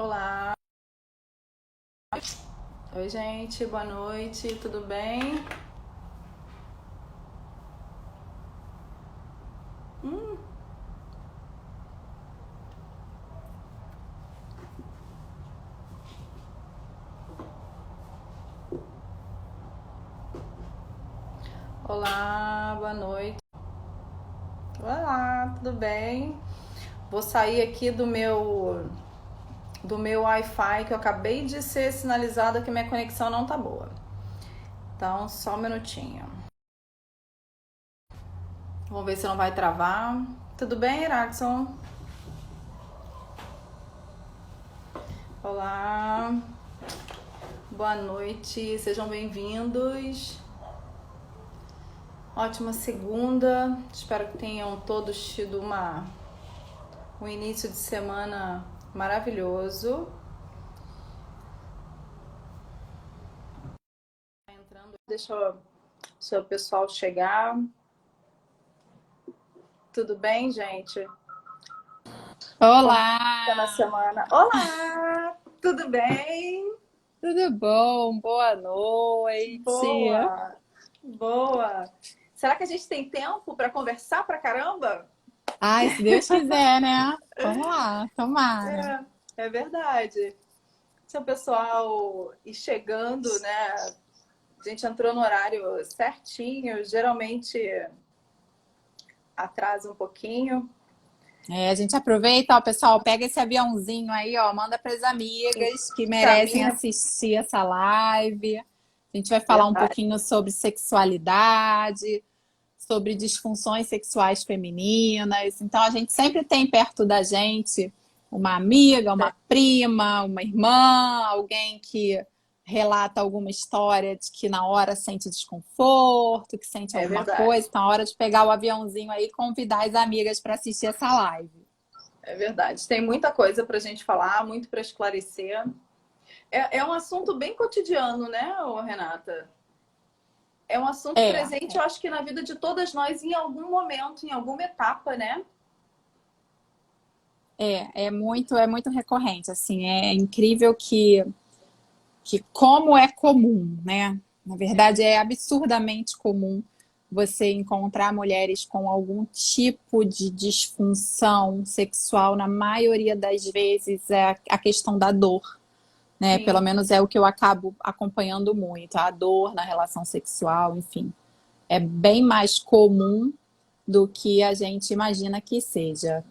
Olá, oi gente, boa noite, tudo bem? Olá, boa noite. Olá, tudo bem? Vou sair aqui do meu Wi-Fi que eu acabei de ser sinalizada que minha conexão não tá boa. Então, só um minutinho. Vamos ver se não vai travar. Tudo bem, Irackson? Olá, boa noite, sejam bem-vindos. Ótima segunda. Espero que tenham todos tido um início de semana maravilhoso. Entrando, deixa o pessoal chegar. Tudo bem, gente? Como tá na Olá, semana? Olá! Tudo bem? tudo bom? Boa noite. Boa! Boa! Será que a gente tem tempo para conversar pra caramba? Ai, se Deus quiser, né? Vamos lá, tomara. É verdade. Se o pessoal ir chegando, né? A gente entrou no horário certinho, geralmente atrasa um pouquinho. A gente aproveita, ó, pessoal, pega esse aviãozinho aí, ó, manda para as amigas que merecem Caminha, assistir essa live. A gente vai falar um verdade. pouquinho sobre sexualidade, sobre disfunções sexuais femininas. Então, a gente sempre tem perto da gente uma amiga, uma prima, uma irmã, alguém que relata alguma história de que na hora sente desconforto, que sente É alguma verdade. coisa. Então, é hora de pegar o aviãozinho aí e convidar as amigas para assistir essa live. É verdade. Tem muita coisa para a gente falar, muito para esclarecer. É um assunto bem cotidiano, né, Renata? É um assunto É, presente, eu acho que na vida de todas nós em algum momento, em alguma etapa, né? é muito recorrente, assim, é incrível que como é comum, né? Na É verdade, é verdade. absurdamente comum você encontrar mulheres com algum tipo de disfunção sexual. Na maioria das vezes é a questão da dor, né? Pelo Sim, menos é o que eu acabo acompanhando muito, a dor na relação sexual, enfim. É bem mais comum do que a gente imagina que seja,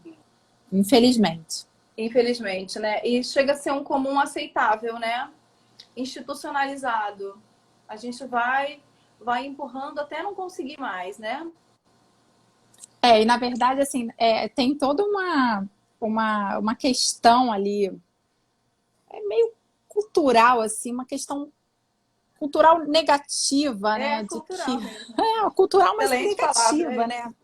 infelizmente. infelizmente, né? E chega a ser um comum aceitável, né? Institucionalizado. A gente vai empurrando até não conseguir mais, né? E na verdade, assim, tem toda uma questão ali, meio cultural, assim, uma questão cultural negativa, É né? De que cultural mesmo. cultural, mas Excelente palavra, é negativa, isso. né?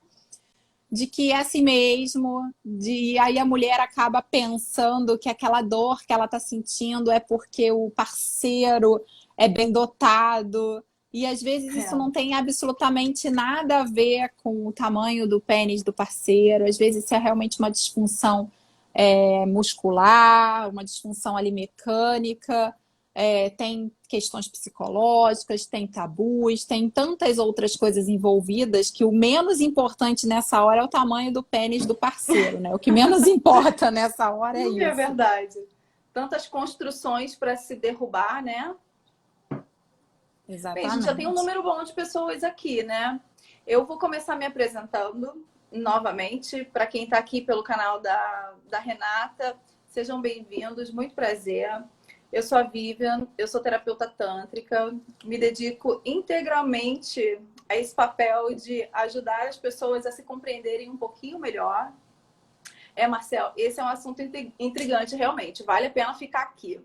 De que é assim mesmo, de aí a mulher acaba pensando que aquela dor que ela está sentindo é porque o parceiro é bem dotado. E às vezes isso não É, tem absolutamente nada a ver com o tamanho do pênis do parceiro, às vezes isso é realmente uma disfunção muscular, uma disfunção ali mecânica, tem questões psicológicas, tem tabus, tem tantas outras coisas envolvidas que o menos importante nessa hora é o tamanho do pênis do parceiro, né? O que menos importa nessa hora é é isso. verdade. Tantas construções para se derrubar, né? Bem, a gente já tem um Exatamente. número bom de pessoas aqui, né? Eu vou começar me apresentando novamente para quem está aqui pelo canal da Renata. Sejam bem-vindos, muito prazer. Eu sou a Vivian, eu sou terapeuta tântrica, me dedico integralmente a esse papel de ajudar as pessoas a se compreenderem um pouquinho melhor. Marcel, esse é um assunto intrigante, realmente, vale a pena ficar aqui.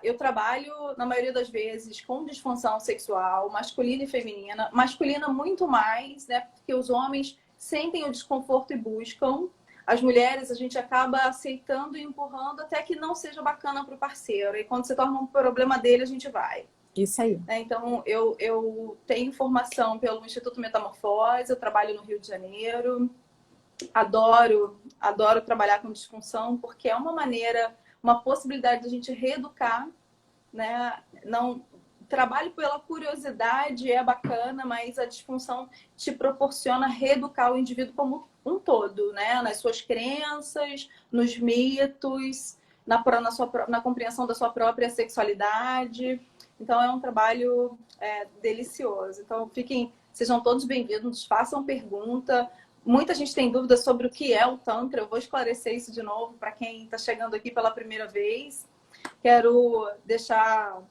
Eu trabalho, na maioria das vezes, com disfunção sexual, masculina e feminina. Masculina muito mais, né? Porque os homens sentem o desconforto e buscam. As mulheres, a gente acaba aceitando e empurrando até que não seja bacana para o parceiro. E quando se torna um problema dele, a gente vai. Isso aí. Então, eu tenho formação pelo Instituto Metamorfose, eu trabalho no Rio de Janeiro. Adoro trabalhar com disfunção, porque é uma maneira uma possibilidade de a gente reeducar, né? Não, trabalho pela curiosidade é bacana, mas a disfunção te proporciona reeducar o indivíduo como um todo, né? Nas suas crenças, nos mitos, na compreensão da sua própria sexualidade. Então, é um trabalho delicioso. Então, sejam todos bem-vindos, façam pergunta. Muita gente tem dúvidas sobre o que é o Tantra. Eu vou esclarecer isso de novo para quem está chegando aqui pela primeira vez. Quero deixar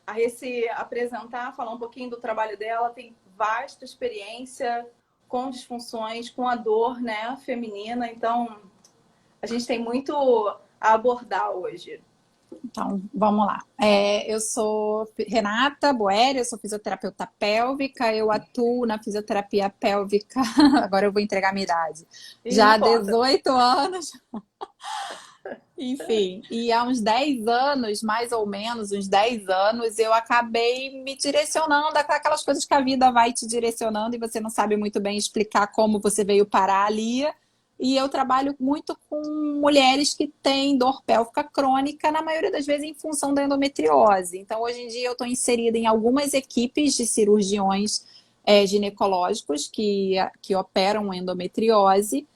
a Reci apresentar, falar um pouquinho do trabalho dela. Tem vasta experiência com disfunções, com a dor, né, feminina. Então, a gente tem muito a abordar hoje. Então, vamos lá. Eu sou Renata Boeri, eu sou fisioterapeuta pélvica, eu atuo na fisioterapia pélvica, agora eu vou entregar a minha idade, já há 18 anos. Enfim, e há uns 10 anos, mais ou menos, uns 10 anos, eu acabei me direcionando aquelas coisas que a vida vai te direcionando e você não sabe muito bem explicar como você veio parar ali. E eu trabalho muito com mulheres que têm dor pélvica crônica, na maioria das vezes em função da endometriose. Então, hoje em dia, eu estou inserida em algumas equipes de cirurgiões ginecológicos que operam endometriose.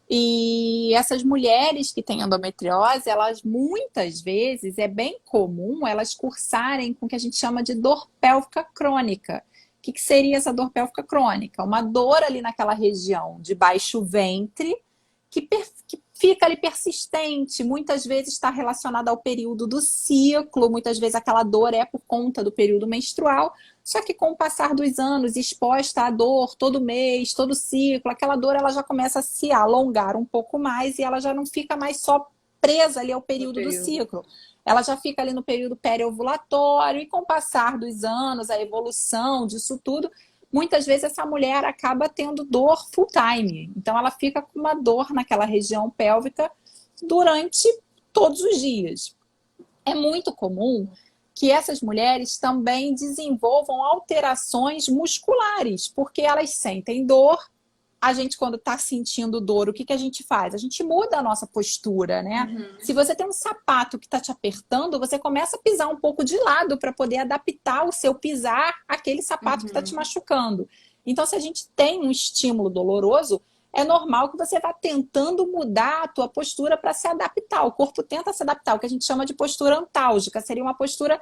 E essas mulheres que têm endometriose, elas muitas vezes, é bem comum elas cursarem com o que a gente chama de dor pélvica crônica. O que seria essa dor pélvica crônica? Uma dor ali naquela região de baixo ventre que fica ali persistente, muitas vezes está relacionada ao período do ciclo, muitas vezes aquela dor é por conta do período menstrual, só que com o passar dos anos, exposta à dor todo mês, todo ciclo, aquela dor ela já começa a se alongar um pouco mais e ela já não fica mais só presa ali ao período do ciclo. Ela já fica ali no período periovulatório e com o passar dos anos, a evolução disso tudo, muitas vezes essa mulher acaba tendo dor full time. Então ela fica com uma dor naquela região pélvica durante todos os dias. É muito comum que essas mulheres também desenvolvam alterações musculares, porque elas sentem dor. A gente, quando está sentindo dor, o que a gente faz? A gente muda a nossa postura, né? Uhum. Se você tem um sapato que está te apertando, você começa a pisar um pouco de lado para poder adaptar o seu pisar àquele sapato que está te machucando. Então, se a gente tem um estímulo doloroso, é normal que você vá tentando mudar a tua postura para se adaptar. O corpo tenta se adaptar, o que a gente chama de postura antálgica. Seria uma postura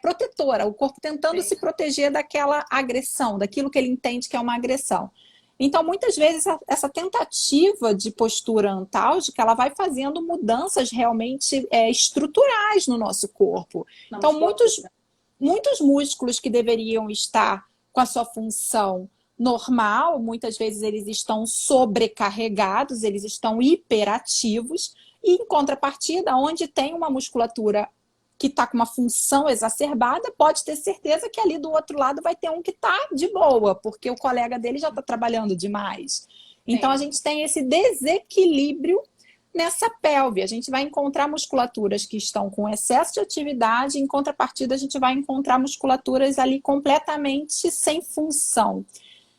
protetora, o corpo tentando se proteger daquela agressão, daquilo que ele entende que é uma agressão. Então, muitas vezes, essa tentativa de postura antálgica, ela vai fazendo mudanças realmente estruturais no nosso corpo. Então, muitos músculos que deveriam estar com a sua função normal, muitas vezes eles estão sobrecarregados, eles estão hiperativos, e em contrapartida, onde tem uma musculatura que está com uma função exacerbada, pode ter certeza que ali do outro lado vai ter um que está de boa, porque o colega dele já está trabalhando demais. Então, a gente tem esse desequilíbrio nessa pelve. A gente vai encontrar musculaturas que estão com excesso de atividade, em contrapartida, a gente vai encontrar musculaturas ali completamente sem função.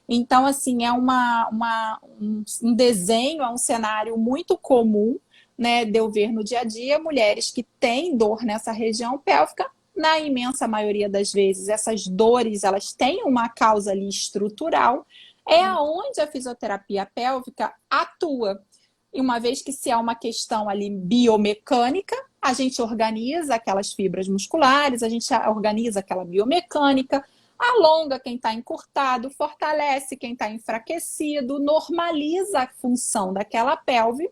Então, assim, é um desenho, é um cenário muito comum, né, de eu ver no dia a dia mulheres que têm dor nessa região pélvica. Na imensa maioria das vezes, essas dores elas têm uma causa ali estrutural, é aonde a fisioterapia pélvica atua. E uma vez que se é uma questão ali biomecânica, a gente organiza aquelas fibras musculares, a gente organiza aquela biomecânica, alonga quem está encurtado, fortalece quem está enfraquecido, normaliza a função daquela pelve,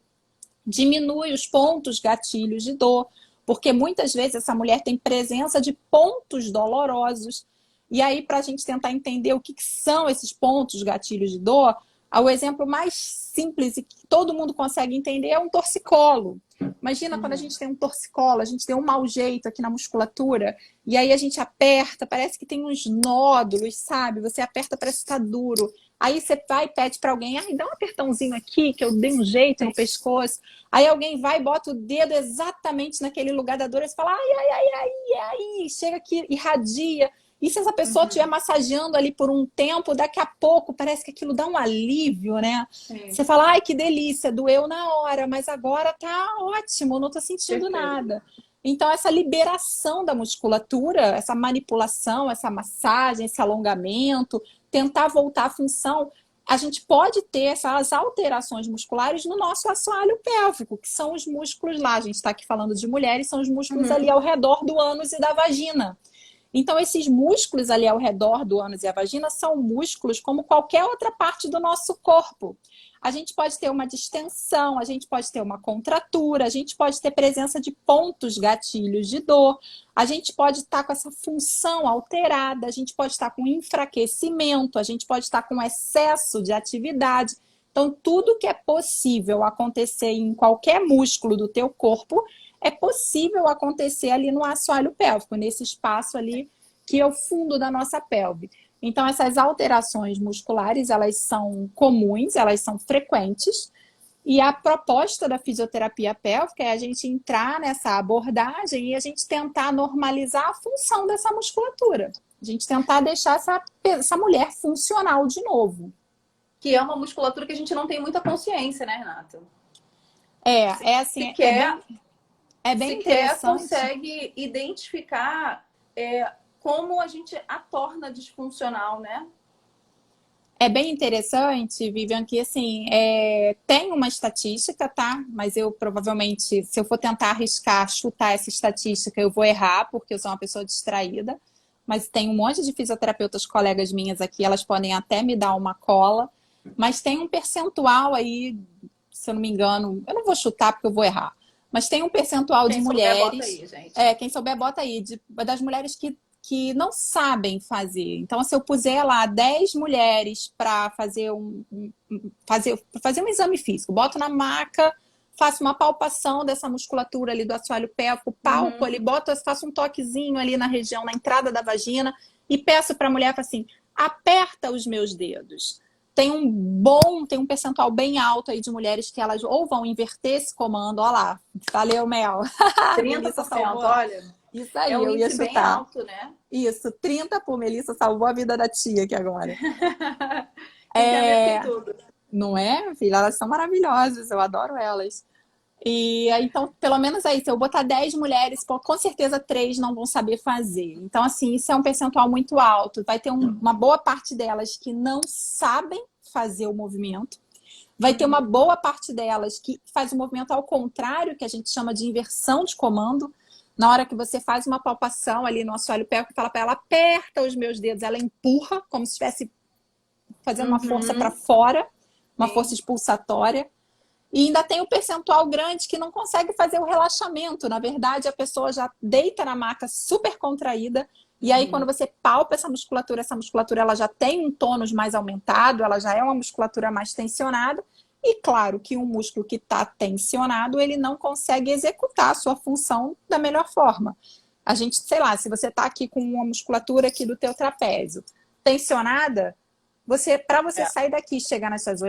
diminui os pontos gatilhos de dor, porque muitas vezes essa mulher tem presença de pontos dolorosos. E aí, para a gente tentar entender o que são esses pontos gatilhos de dor, o exemplo mais simples e que todo mundo consegue entender é um torcicolo. Imagina quando a gente tem um torcicolo, a gente tem um mau jeito aqui na musculatura, e aí a gente aperta, parece que tem uns nódulos, sabe? Você aperta, parece que está duro. Aí você vai e pede para alguém, dá um apertãozinho aqui, que eu dei um jeito no pescoço. Aí alguém vai e bota o dedo exatamente naquele lugar da dor, e você fala, ai, chega aqui, irradia. E se essa pessoa estiver massageando ali por um tempo, daqui a pouco parece que aquilo dá um alívio, né? Sim, Você fala, ai, que delícia, doeu na hora, mas agora tá ótimo, não tô sentindo perfeito. nada. Então, essa liberação da musculatura, essa manipulação, essa massagem, esse alongamento, tentar voltar à função, a gente pode ter essas alterações musculares no nosso assoalho pélvico, que são os músculos lá. A gente está aqui falando de mulheres, são os músculos ali ao redor do ânus e da vagina. Então, esses músculos ali ao redor do ânus e a vagina são músculos como qualquer outra parte do nosso corpo. A gente pode ter uma distensão, a gente pode ter uma contratura, a gente pode ter presença de pontos gatilhos de dor, a gente pode estar com essa função alterada, a gente pode estar com enfraquecimento, a gente pode estar com excesso de atividade. Então, tudo que é possível acontecer em qualquer músculo do teu corpo é possível acontecer ali no assoalho pélvico, nesse espaço ali que é o fundo da nossa pelve. Então, essas alterações musculares, elas são comuns, elas são frequentes, e a proposta da fisioterapia pélvica é a gente entrar nessa abordagem e a gente tentar normalizar a função dessa musculatura. A gente tentar deixar essa mulher funcional de novo. Que é uma musculatura que a gente não tem muita consciência, né, Renata? É assim, é bem interessante. Consegue identificar como a gente a torna disfuncional, né? É bem interessante, Vivian, que assim, tem uma estatística, tá? Mas eu provavelmente, se eu for tentar arriscar, chutar essa estatística, eu vou errar, porque eu sou uma pessoa distraída. Mas tem um monte de fisioterapeutas, colegas minhas aqui, elas podem até me dar uma cola. Mas tem um percentual aí, se eu não me engano, eu não vou chutar porque eu vou errar. Mas tem um percentual de mulheres. Bota aí, gente. Quem souber, bota aí. Das mulheres que não sabem fazer. Então, se eu puser lá 10 mulheres para fazer fazer um exame físico, boto na maca, faço uma palpação dessa musculatura ali do assoalho pélvico, palpo ali, faço um toquezinho ali na região, na entrada da vagina, e peço para a mulher assim: aperta os meus dedos. Tem um percentual bem alto aí de mulheres que elas ou vão inverter esse comando, ó lá, valeu, Mel. 30%, olha. Isso aí, eu ia chutar. Bem alto, né? Isso, 30 por Melissa salvou a vida da tia aqui agora. Tem tudo. Não é, filha? Elas são maravilhosas, eu adoro elas. E então, pelo menos aí, se eu botar 10 mulheres, com certeza 3 não vão saber fazer. Então, assim, isso é um percentual muito alto. Vai ter uma boa parte delas que não sabem fazer o movimento. Vai ter uma boa parte delas que faz o movimento ao contrário, que a gente chama de inversão de comando. Na hora que você faz uma palpação ali no assoalho pélvico, fala para ela, aperta os meus dedos, ela empurra, como se estivesse fazendo uma força para fora, uma força expulsatória. E ainda tem o percentual grande que não consegue fazer o relaxamento. Na verdade, a pessoa já deita na maca super contraída. E aí, quando você palpa essa musculatura ela já tem um tônus mais aumentado, ela já é uma musculatura mais tensionada. E claro que um músculo que está tensionado, ele não consegue executar a sua função da melhor forma. A gente, sei lá, se você está aqui com uma musculatura aqui do teu trapézio tensionada, para você sair daqui e chegar nas suas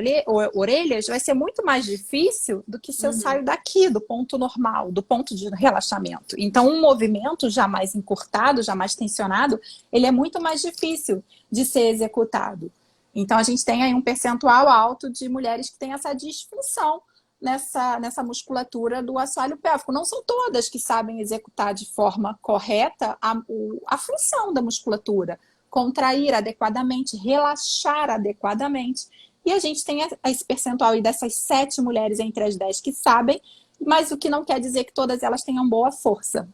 orelhas, vai ser muito mais difícil do que se eu saio daqui, do ponto normal, do ponto de relaxamento. Então, um movimento já mais encurtado, já mais tensionado, ele é muito mais difícil de ser executado. Então, a gente tem aí um percentual alto de mulheres que têm essa disfunção nessa musculatura do assoalho pélvico. Não são todas que sabem executar de forma correta a função da musculatura. Contrair adequadamente, relaxar adequadamente. E a gente tem esse percentual aí dessas 7 mulheres entre as 10 que sabem, mas o que não quer dizer que todas elas tenham boa força.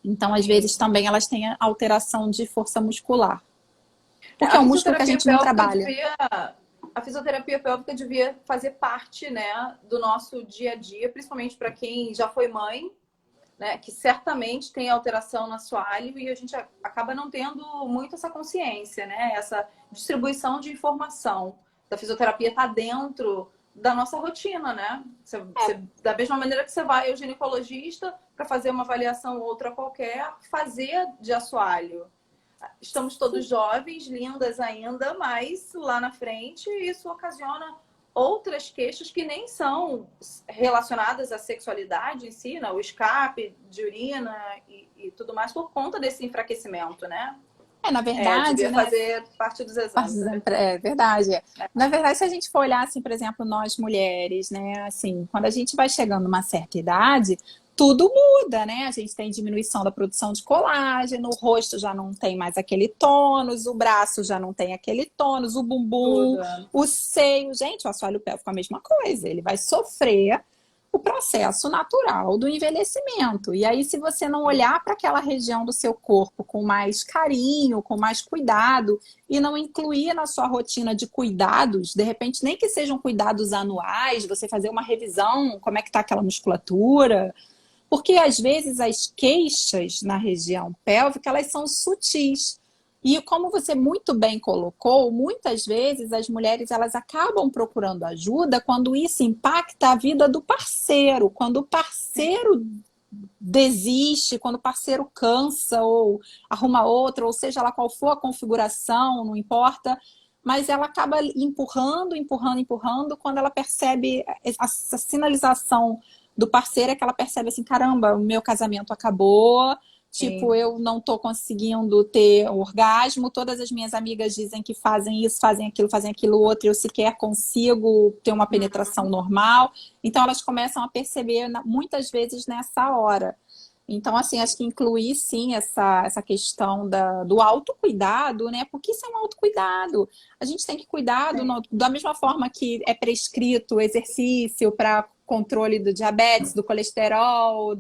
Então, às vezes, também elas têm alteração de força muscular. Porque é um músculo que a gente não trabalha. A fisioterapia pélvica devia fazer parte, né, do nosso dia a dia, principalmente para quem já foi mãe, né, que certamente tem alteração no assoalho e a gente acaba não tendo muito essa consciência, né? Essa distribuição de informação da fisioterapia está dentro da nossa rotina, né? Da mesma maneira que você vai ao ginecologista para fazer uma avaliação ou outra qualquer, fazer de assoalho. Estamos todos jovens, lindas ainda, mas lá na frente isso ocasiona outras queixas que nem são relacionadas à sexualidade em si, né? O escape de urina e tudo mais por conta desse enfraquecimento, né? Na verdade, Devia né? fazer parte dos exames, é verdade. É verdade. Na verdade, se a gente for olhar, assim, por exemplo, nós mulheres, né? Assim, quando a gente vai chegando numa certa idade, tudo muda, né? A gente tem diminuição da produção de colágeno, o rosto já não tem mais aquele tônus, o braço já não tem aquele tônus, o bumbum, Tudo. É. o seio. Gente, o assoalho pélvico é a mesma coisa. Ele vai sofrer o processo natural do envelhecimento. E aí, se você não olhar para aquela região do seu corpo com mais carinho, com mais cuidado, e não incluir na sua rotina de cuidados, de repente, nem que sejam cuidados anuais, você fazer uma revisão, como é que está aquela musculatura, porque às vezes as queixas na região pélvica, elas são sutis. E como você muito bem colocou, muitas vezes as mulheres elas acabam procurando ajuda quando isso impacta a vida do parceiro, quando o parceiro desiste, quando o parceiro cansa ou arruma outra, ou seja lá qual for a configuração, não importa, mas ela acaba empurrando, empurrando, empurrando, quando ela percebe essa sinalização do parceiro é que ela percebe assim, caramba, o meu casamento acabou, tipo, Sim. eu não tô conseguindo ter orgasmo, todas as minhas amigas dizem que fazem isso, fazem aquilo outro, eu sequer consigo ter uma penetração normal. Então elas começam a perceber muitas vezes nessa hora. Então, assim, acho que incluir sim essa questão do autocuidado, né? Porque isso é um autocuidado. A gente tem que cuidar Sim. da mesma forma que é prescrito exercício para controle do diabetes, do colesterol,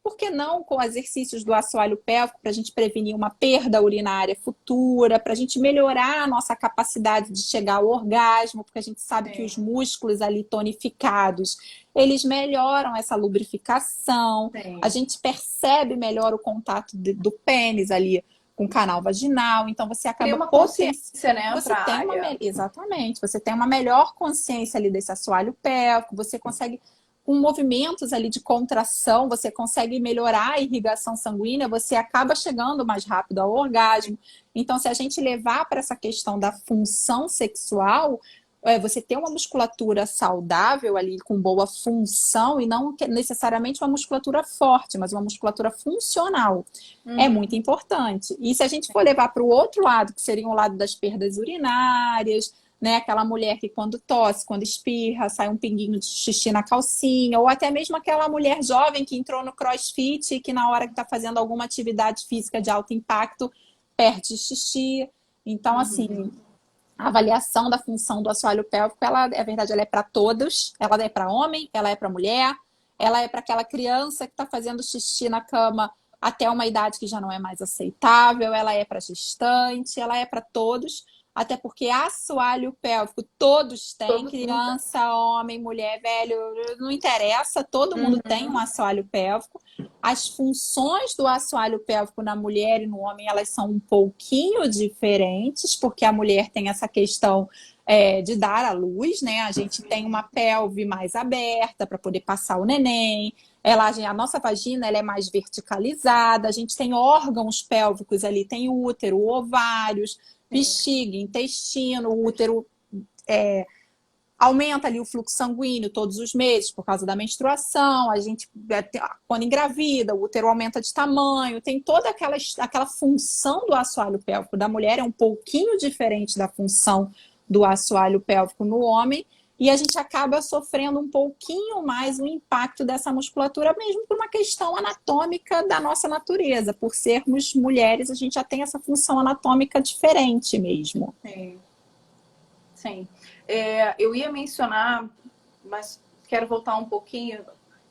por que não com exercícios do assoalho pélvico para a gente prevenir uma perda urinária futura, para a gente melhorar a nossa capacidade de chegar ao orgasmo, porque a gente sabe que os Sim. músculos ali tonificados, eles melhoram essa lubrificação, a Sim. gente percebe melhor o contato do pênis ali com o canal vaginal, então você Cria acaba uma potenciando. consciência, né, Você para a tem área. exatamente, você tem uma melhor consciência ali desse assoalho pélvico, você consegue com movimentos ali de contração, você consegue melhorar a irrigação sanguínea, você acaba chegando mais rápido ao orgasmo. Então, se a gente levar para essa questão da função sexual, você ter uma musculatura saudável ali, com boa função, e não necessariamente uma musculatura forte, mas uma musculatura funcional, é muito Uhum. importante. E se a gente for levar para o outro lado, que seria o lado das perdas urinárias, né? Aquela mulher que quando tosse, quando espirra, sai um pinguinho de xixi na calcinha, ou até mesmo aquela mulher jovem que entrou no CrossFit e que na hora que está fazendo alguma atividade física de alto impacto, perde xixi. Então, Uhum. assim, a avaliação da função do assoalho pélvico, ela, é verdade, ela é para todos, ela é para homem, ela é para mulher, ela é para aquela criança que está fazendo xixi na cama até uma idade que já não é mais aceitável, ela é para gestante, ela é para todos, até porque assoalho pélvico todos têm, Todo mundo tem. criança, homem, mulher, velho, não interessa, todo mundo tem um Uhum. assoalho pélvico. As funções do assoalho pélvico na mulher e no homem, elas são um pouquinho diferentes, porque a mulher tem essa questão de dar à luz, né? A gente tem uma pelve mais aberta para poder passar o neném. A nossa vagina ela é mais verticalizada, a gente tem órgãos pélvicos ali, tem útero, ovários, Sim. bexiga, intestino, o útero aumenta ali o fluxo sanguíneo todos os meses por causa da menstruação, a gente, quando engravida, o útero aumenta de tamanho, tem toda aquela função do assoalho pélvico da mulher, é um pouquinho diferente da função do assoalho pélvico no homem, e a gente acaba sofrendo um pouquinho mais o impacto dessa musculatura, mesmo por uma questão anatômica da nossa natureza. Por sermos mulheres, a gente já tem essa função anatômica diferente mesmo. Sim. Sim. Eu ia mencionar, mas quero voltar um pouquinho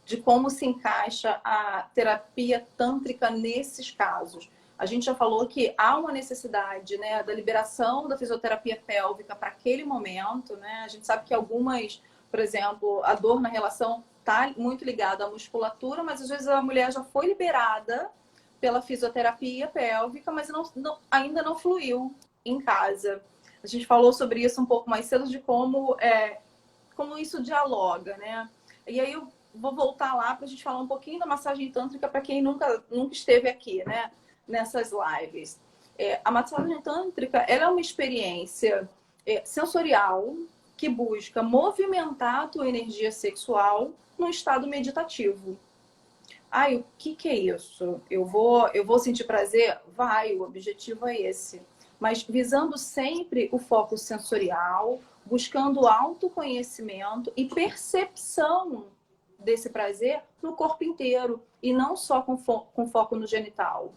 de como se encaixa a terapia tântrica nesses casos. A gente já falou que há uma necessidade, né, da liberação da fisioterapia pélvica para aquele momento, né? A gente sabe que algumas, por exemplo, a dor na relação está muito ligada à musculatura, mas às vezes a mulher já foi liberada pela fisioterapia pélvica, mas ainda não fluiu em casa. A gente falou sobre isso um pouco mais cedo, de como isso dialoga, né? E aí eu vou voltar lá para a gente falar um pouquinho da massagem tântrica para quem nunca esteve aqui, né? Nessas lives. A massagem tântrica ela é uma experiência sensorial que busca movimentar a tua energia sexual num estado meditativo. Ai, o que que é isso? Eu vou sentir prazer? Vai, o objetivo é esse. Mas visando sempre o foco sensorial, buscando autoconhecimento e percepção desse prazer no corpo inteiro e não só com foco no genital.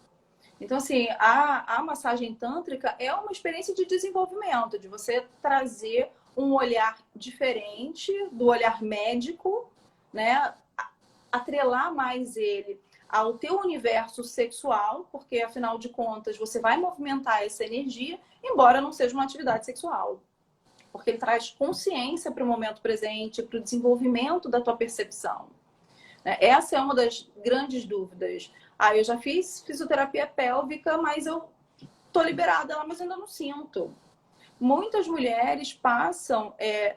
Então, assim, a massagem tântrica é uma experiência de desenvolvimento, de você trazer um olhar diferente do olhar médico, né? Atrelar mais ele ao teu universo sexual, porque afinal de contas você vai movimentar essa energia, embora não seja uma atividade sexual. Porque ele traz consciência para o momento presente, para o desenvolvimento da tua percepção. Essa é uma das grandes dúvidas. Ah, eu já fiz fisioterapia pélvica, mas eu tô liberada lá, mas ainda não sinto. Muitas mulheres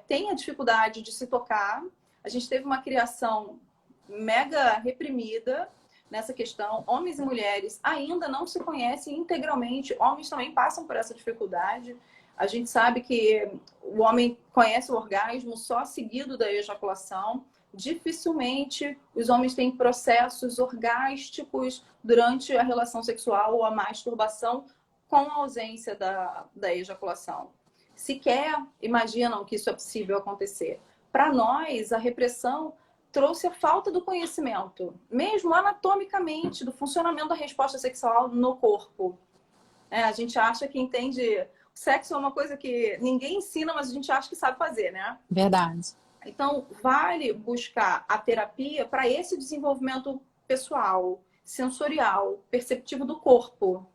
têm a dificuldade de se tocar. A gente teve uma criação mega reprimida nessa questão. Homens e mulheres ainda não se conhecem integralmente. Homens também passam por essa dificuldade. A gente sabe que o homem conhece o orgasmo só seguido da ejaculação. Dificilmente os homens têm processos orgásticos durante a relação sexual ou a masturbação com a ausência da ejaculação. Sequer imaginam que isso é possível acontecer. Para nós, a repressão trouxe a falta do conhecimento, mesmo anatomicamente, do funcionamento da resposta sexual no corpo. A gente acha que entende. Sexo é uma coisa que ninguém ensina, mas a gente acha que sabe fazer, né? Verdade. Então, vale buscar a terapia para esse desenvolvimento pessoal, sensorial, perceptivo do corpo,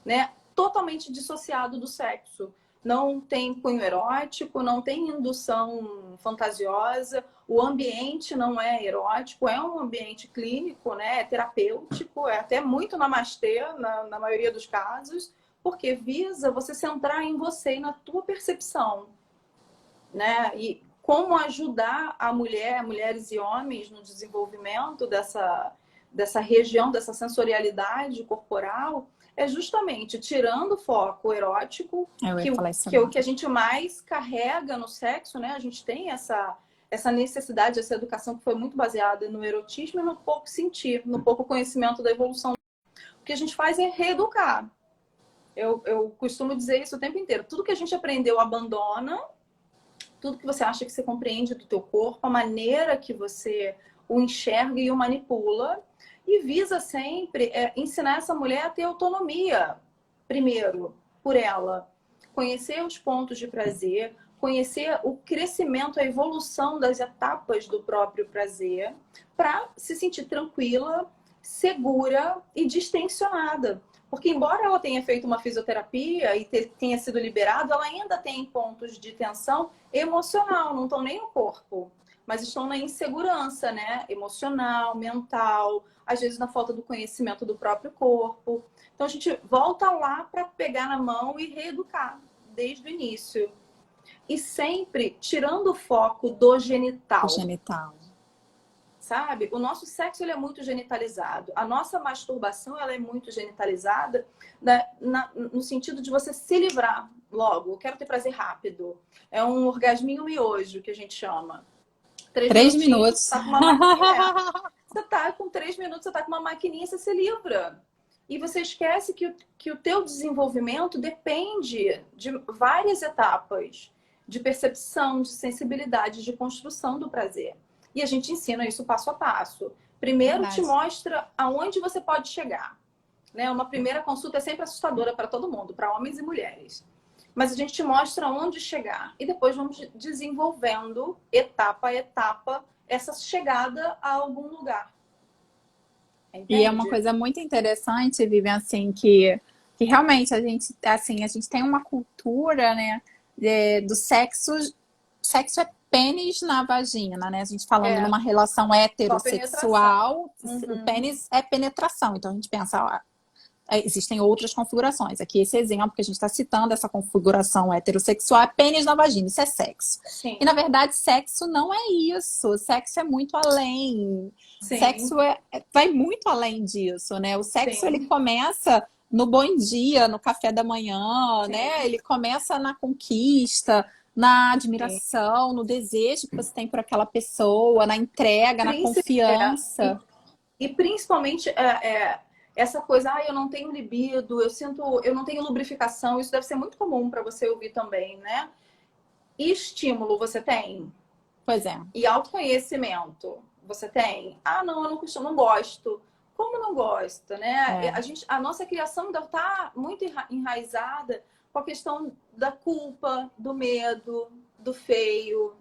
né? Totalmente dissociado do sexo. Não tem cunho erótico, não tem indução fantasiosa, o ambiente não é erótico, é um ambiente clínico, né? É terapêutico, é até muito namastê na maioria dos casos, porque visa você centrar em você e na tua percepção, né? E como ajudar a mulheres e homens no desenvolvimento dessa região, dessa sensorialidade corporal, é justamente tirando o foco erótico, que é o que a gente mais carrega no sexo, né? A gente tem essa necessidade, essa educação que foi muito baseada no erotismo e no pouco sentir, no pouco conhecimento da evolução. O que a gente faz é reeducar. Eu costumo dizer isso o tempo inteiro. Tudo que a gente aprendeu abandona, tudo que você acha que você compreende do teu corpo, a maneira que você o enxerga e o manipula, e visa sempre ensinar essa mulher a ter autonomia, primeiro, por ela. Conhecer os pontos de prazer, conhecer o crescimento, a evolução das etapas do próprio prazer, para se sentir tranquila, segura e distensionada. Porque embora ela tenha feito uma fisioterapia e tenha sido liberada, ela ainda tem pontos de tensão emocional, não estão nem no corpo, mas estão na insegurança, né? Emocional, mental, às vezes na falta do conhecimento do próprio corpo. Então a gente volta lá para pegar na mão e reeducar desde o início. E sempre tirando o foco do genital. O genital. Sabe? O nosso sexo ele é muito genitalizado. A nossa masturbação ela é muito genitalizada no sentido de você se livrar logo. Eu quero ter prazer rápido. É um orgasminho miojo que a gente chama. 3 minutos. Tá com uma maquininha. Você tá com 3 minutos, você tá com uma maquininha, você se livra. E você esquece que o teu desenvolvimento depende de várias etapas de percepção, de sensibilidade, de construção do prazer. E a gente ensina isso passo a passo. Primeiro te mostra aonde você pode chegar. Né? Uma primeira consulta é sempre assustadora para todo mundo, para homens e mulheres. Mas a gente te mostra onde chegar. E depois vamos desenvolvendo, etapa a etapa, essa chegada a algum lugar. Entende? E é uma coisa muito interessante, Vivian, assim, que realmente a gente tem uma cultura, né, do sexo. Sexo é pênis na vagina, né? A gente falando numa relação heterossexual, o pênis é penetração. Então a gente pensa, existem outras configurações. Aqui esse exemplo que a gente está citando, essa configuração heterossexual, é pênis na vagina, isso é sexo. Sim. E na verdade, sexo não é isso. Sexo é muito além. Sim. Sexo vai muito além disso, né? O sexo, Sim. ele começa no bom dia, no café da manhã, né? Ele começa na conquista, na admiração, no desejo que você tem por aquela pessoa, na entrega, na confiança. E principalmente essa coisa, eu não tenho libido, eu não tenho lubrificação, isso deve ser muito comum para você ouvir também, né? E estímulo você tem? Pois é. E autoconhecimento você tem? Ah, não, eu não costumo, não gosto. Como não gosta, né? A nossa criação ainda está muito enraizada com a questão da culpa, do medo, do feio,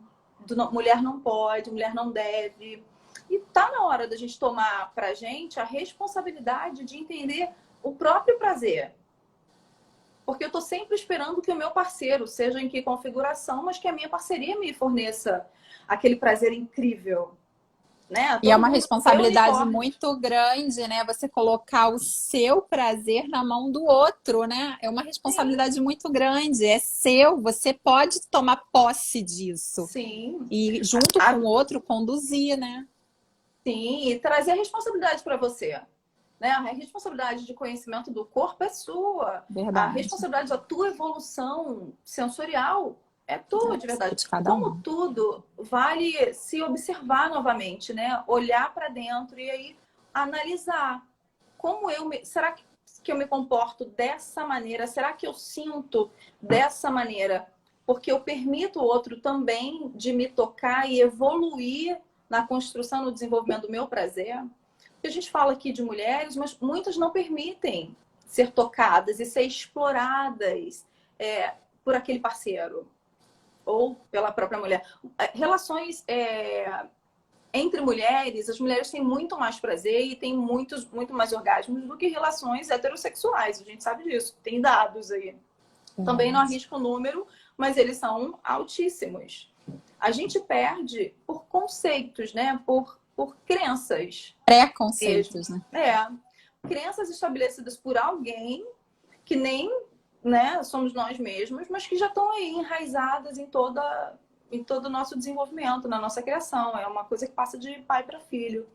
mulher não pode, mulher não deve. E tá na hora da gente tomar pra gente a responsabilidade de entender o próprio prazer. Porque eu tô sempre esperando que o meu parceiro, seja em que configuração, mas que a minha parceria me forneça aquele prazer incrível. Né? E é uma responsabilidade muito grande, né? Você colocar o seu prazer na mão do outro, né? É uma responsabilidade muito grande. É seu, você pode tomar posse disso. Sim. E junto com o outro conduzir, né? Sim, e trazer a responsabilidade para você. Né? A responsabilidade de conhecimento do corpo é sua. Verdade. A responsabilidade da tua evolução sensorial é tua, de verdade. De cada Como tudo, vale se observar novamente, né? Olhar para dentro e aí analisar. Será que eu me comporto dessa maneira? Será que eu sinto dessa maneira? Porque eu permito o outro também de me tocar e evoluir na construção, no desenvolvimento do meu prazer. A gente fala aqui de mulheres, mas muitas não permitem ser tocadas e ser exploradas por aquele parceiro ou pela própria mulher. Relações entre mulheres, as mulheres têm muito mais prazer e têm muito mais orgasmos do que relações heterossexuais. A gente sabe disso, tem dados aí. Também não arrisco o número, mas eles são altíssimos. A gente perde por conceitos, né? Por crenças. Preconceitos, né? Crenças estabelecidas por alguém que nem, né, somos nós mesmos, mas que já estão aí enraizadas em todo o nosso desenvolvimento, na nossa criação. É uma coisa que passa de pai para filho.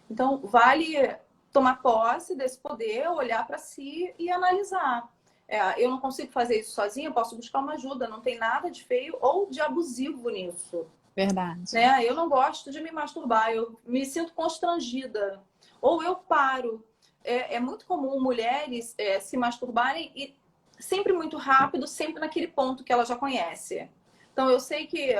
Então, vale tomar posse desse poder, olhar para si e analisar. Eu não consigo fazer isso sozinha, eu posso buscar uma ajuda, não tem nada de feio ou de abusivo nisso. Verdade. Né? Eu não gosto de me masturbar, eu me sinto constrangida. Ou eu paro. É muito comum mulheres se masturbarem e sempre muito rápido, sempre naquele ponto que ela já conhece. Então eu sei que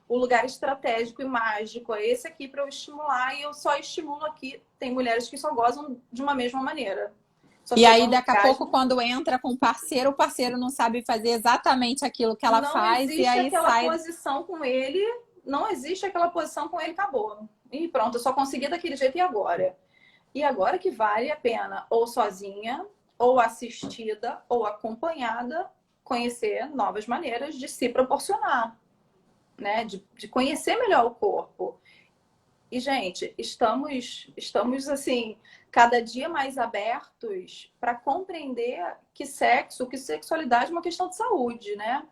o lugar estratégico e mágico é esse aqui para eu estimular e eu só estimulo aqui. Tem mulheres que só gozam de uma mesma maneira. E aí, daqui a pouco, quando entra com o parceiro não sabe fazer exatamente aquilo que ela faz. E aí sai... posição com ele, não existe aquela posição com ele, acabou. E pronto, eu só consegui daquele jeito e agora? E agora que vale a pena, ou sozinha, ou assistida, ou acompanhada, conhecer novas maneiras de se proporcionar, né? De conhecer melhor o corpo. E, gente, estamos assim, cada dia mais abertos para compreender que sexualidade é uma questão de saúde, né?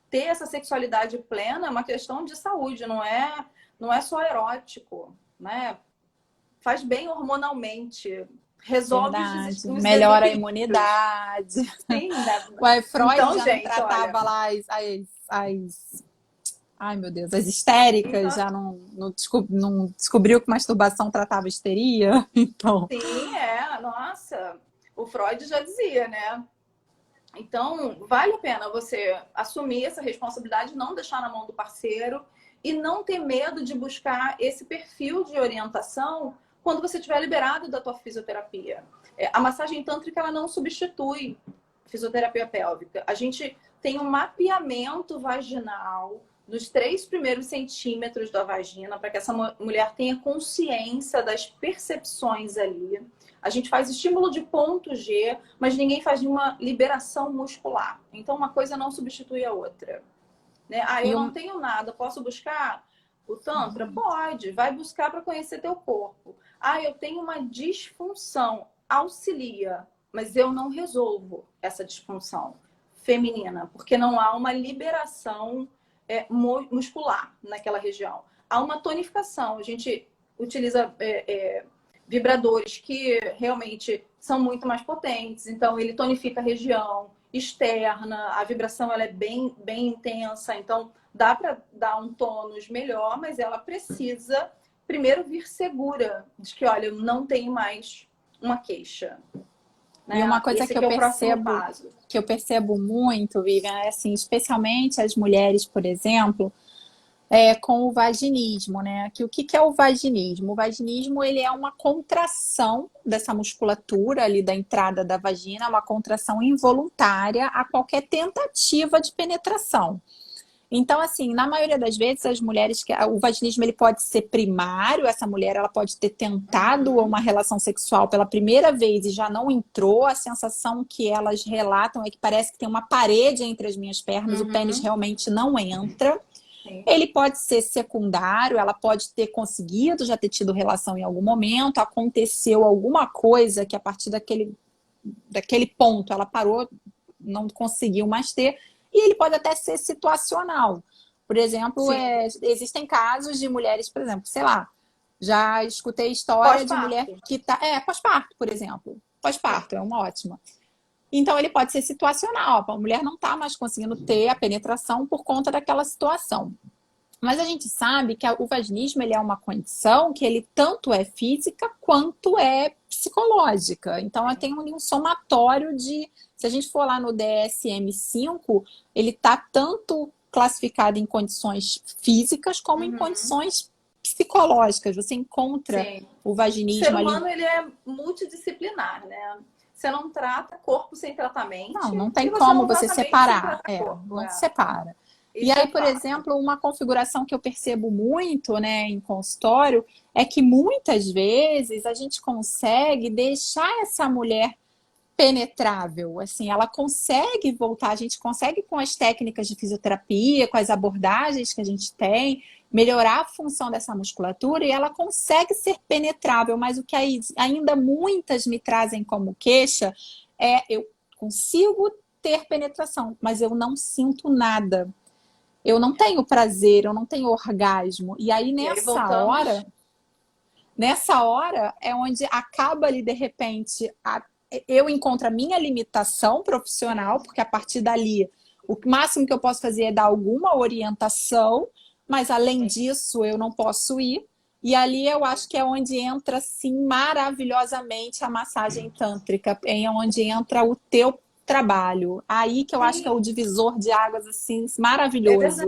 Ter essa sexualidade plena é uma questão de saúde, não é só erótico, né? Faz bem hormonalmente, resolve os melhora a imunidade. Sim, né? O Freud então, já gente, não tratava lá ai, meu Deus, as histéricas, então, já não descobriu que masturbação tratava histeria, então... Sim, nossa, o Freud já dizia, né? Então, vale a pena você assumir essa responsabilidade, não deixar na mão do parceiro e não ter medo de buscar esse perfil de orientação quando você estiver liberado da tua fisioterapia. A massagem tântrica, ela não substitui fisioterapia pélvica. A gente tem um mapeamento vaginal dos 3 primeiros centímetros da vagina para que essa mulher tenha consciência das percepções ali. A gente faz estímulo de ponto G, mas ninguém faz nenhuma liberação muscular. Então, uma coisa não substitui a outra. Né? Eu não tenho nada, posso buscar o Tantra? Pode, vai buscar para conhecer teu corpo. Eu tenho uma disfunção, auxilia, mas eu não resolvo essa disfunção feminina, porque não há uma liberação muscular naquela região. Há uma tonificação, a gente utiliza... vibradores que realmente são muito mais potentes, então ele tonifica a região externa, a vibração ela é bem intensa, então dá para dar um tônus melhor, mas ela precisa primeiro vir segura de que, olha, eu não tenho mais uma queixa. Né? E uma coisa Esse que é o próximo passo. que eu percebo muito, Vivian, é assim, especialmente as mulheres, por exemplo, com o vaginismo, né? Que o que é o vaginismo? O vaginismo, ele é uma contração dessa musculatura ali da entrada da vagina, uma contração involuntária a qualquer tentativa de penetração. Então, assim, na maioria das vezes, as mulheres que o vaginismo ele pode ser primário, essa mulher ela pode ter tentado uma relação sexual pela primeira vez e já não entrou. A sensação que elas relatam é que parece que tem uma parede entre as minhas pernas, o pênis realmente não entra. Sim. Ele pode ser secundário, ela pode ter conseguido já ter tido relação em algum momento, aconteceu alguma coisa que a partir daquele ponto ela parou, não conseguiu mais ter. E ele pode até ser situacional. Por exemplo, existem casos de mulheres, por exemplo, sei lá, já escutei história de mulher que tá. Pós-parto, por exemplo. Pós-parto é uma ótima. Então, ele pode ser situacional. A mulher não está mais conseguindo ter a penetração por conta daquela situação. Mas a gente sabe que o vaginismo ele é uma condição que ele tanto é física quanto é psicológica. Então, tem um somatório de... Se a gente for lá no DSM-5, ele está tanto classificado em condições físicas como em condições psicológicas. Você encontra o vaginismo ali... O ser humano ele é multidisciplinar, né? Você não trata corpo sem tratamento. Não tem como você separar. Não se separa. E aí, por exemplo, uma configuração que eu percebo muito, né, em consultório, é que muitas vezes a gente consegue deixar essa mulher penetrável, assim, ela consegue voltar, a gente consegue com as técnicas de fisioterapia, com as abordagens que a gente tem, melhorar a função dessa musculatura e ela consegue ser penetrável, mas o que ainda muitas me trazem como queixa é eu consigo ter penetração, mas eu não sinto nada. Eu não tenho prazer, eu não tenho orgasmo. E aí, nessa hora é onde acaba ali, de repente, eu encontro a minha limitação profissional, porque a partir dali, o máximo que eu posso fazer é dar alguma orientação, mas além disso, eu não posso ir. E ali eu acho que é onde entra, assim, maravilhosamente a massagem tântrica, é onde entra o teu trabalho. Aí que eu acho que é o divisor de águas, assim, maravilhoso.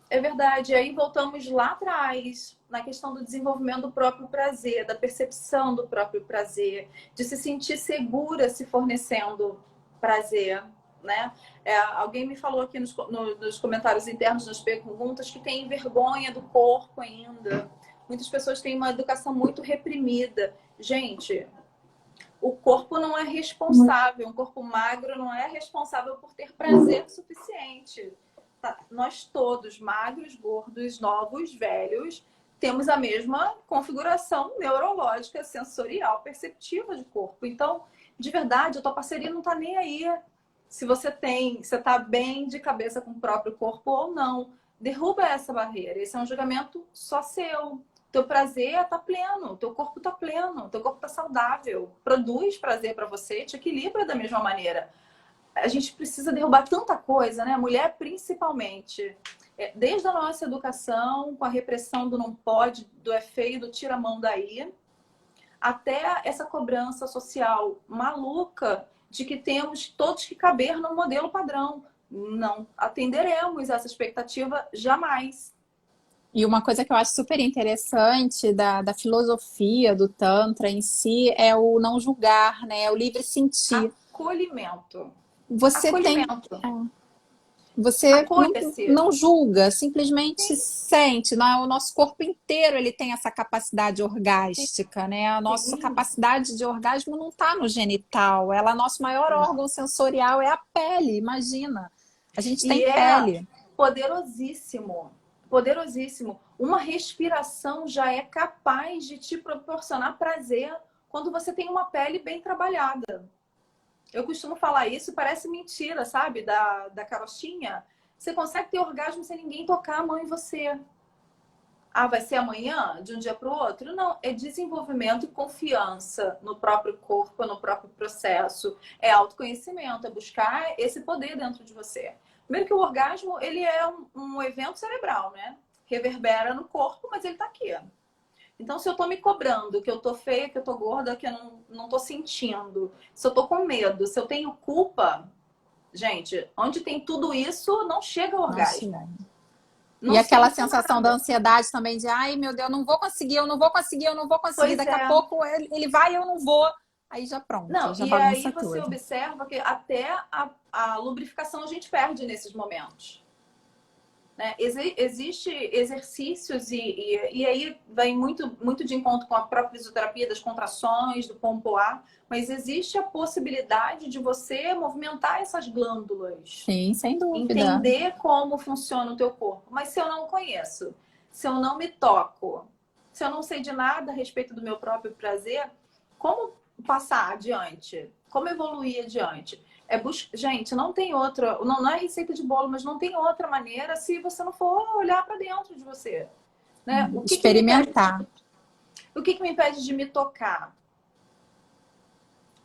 É verdade. E aí voltamos lá atrás, na questão do desenvolvimento do próprio prazer, da percepção do próprio prazer, de se sentir segura se fornecendo prazer, né? Alguém me falou aqui nos comentários internos, nas perguntas, que tem vergonha do corpo ainda. Muitas pessoas têm uma educação muito reprimida. Gente, o corpo não é responsável, um corpo magro não é responsável por ter prazer suficiente. Tá? Nós todos, magros, gordos, novos, velhos, temos a mesma configuração neurológica, sensorial, perceptiva de corpo. Então, de verdade, a tua parceria não tá nem aí se você tá bem de cabeça com o próprio corpo ou não. Derruba essa barreira. Esse é um julgamento só seu. Teu prazer tá pleno, teu corpo tá pleno, teu corpo tá saudável, produz prazer para você, te equilibra da mesma maneira. A gente precisa derrubar tanta coisa, né? Mulher principalmente. Desde a nossa educação, com a repressão do não pode, do é feio, do tira a mão daí, até essa cobrança social maluca de que temos todos que caber no modelo padrão. Não atenderemos essa expectativa jamais. E uma coisa que eu acho super interessante da filosofia do Tantra em si é o não julgar, né? É o livre sentir. Acolhimento. Você não julga, simplesmente sente. O nosso corpo inteiro ele tem essa capacidade orgástica, né? A nossa capacidade de orgasmo não está no genital. Nosso maior órgão sensorial é a pele, imagina. A gente tem pele. Poderosíssimo. Poderosíssimo. Uma respiração já é capaz de te proporcionar prazer quando você tem uma pele bem trabalhada. Eu costumo falar isso, parece mentira, sabe? Da carochinha. Você consegue ter orgasmo sem ninguém tocar a mão em você. Ah, vai ser amanhã, de um dia para o outro? Não, é desenvolvimento e confiança no próprio corpo, no próprio processo. É autoconhecimento, é buscar esse poder dentro de você. Primeiro que o orgasmo, ele é um evento cerebral, né? Reverbera no corpo, mas ele tá aqui. Então, se eu tô me cobrando, que eu tô feia, que eu tô gorda, que eu não tô sentindo, se eu tô com medo, se eu tenho culpa, gente, onde tem tudo isso, não chega ao Não chega. orgasmo. E Não aquela sinto sensação da nada. ansiedade também de, ai meu Deus, eu não vou conseguir, eu não vou conseguir, eu não vou conseguir. Pois Daqui a é. pouco ele vai e eu não vou. Aí já pronto, Não, já e aí bagunça você tudo. observa que até a lubrificação a gente perde nesses momentos. Né? Existe exercícios e aí vai muito de encontro com a própria fisioterapia das contrações, do pompoar, mas existe a possibilidade de você movimentar essas glândulas, Sim, sem dúvida. entender como funciona o teu corpo. Mas se eu não conheço, se eu não me toco, se eu não sei de nada a respeito do meu próprio prazer, como passar adiante? Como evoluir adiante? Gente, não tem outra, não é receita de bolo, mas não tem outra maneira se você não for olhar para dentro de você, né? Experimentar. O que me impede de me tocar?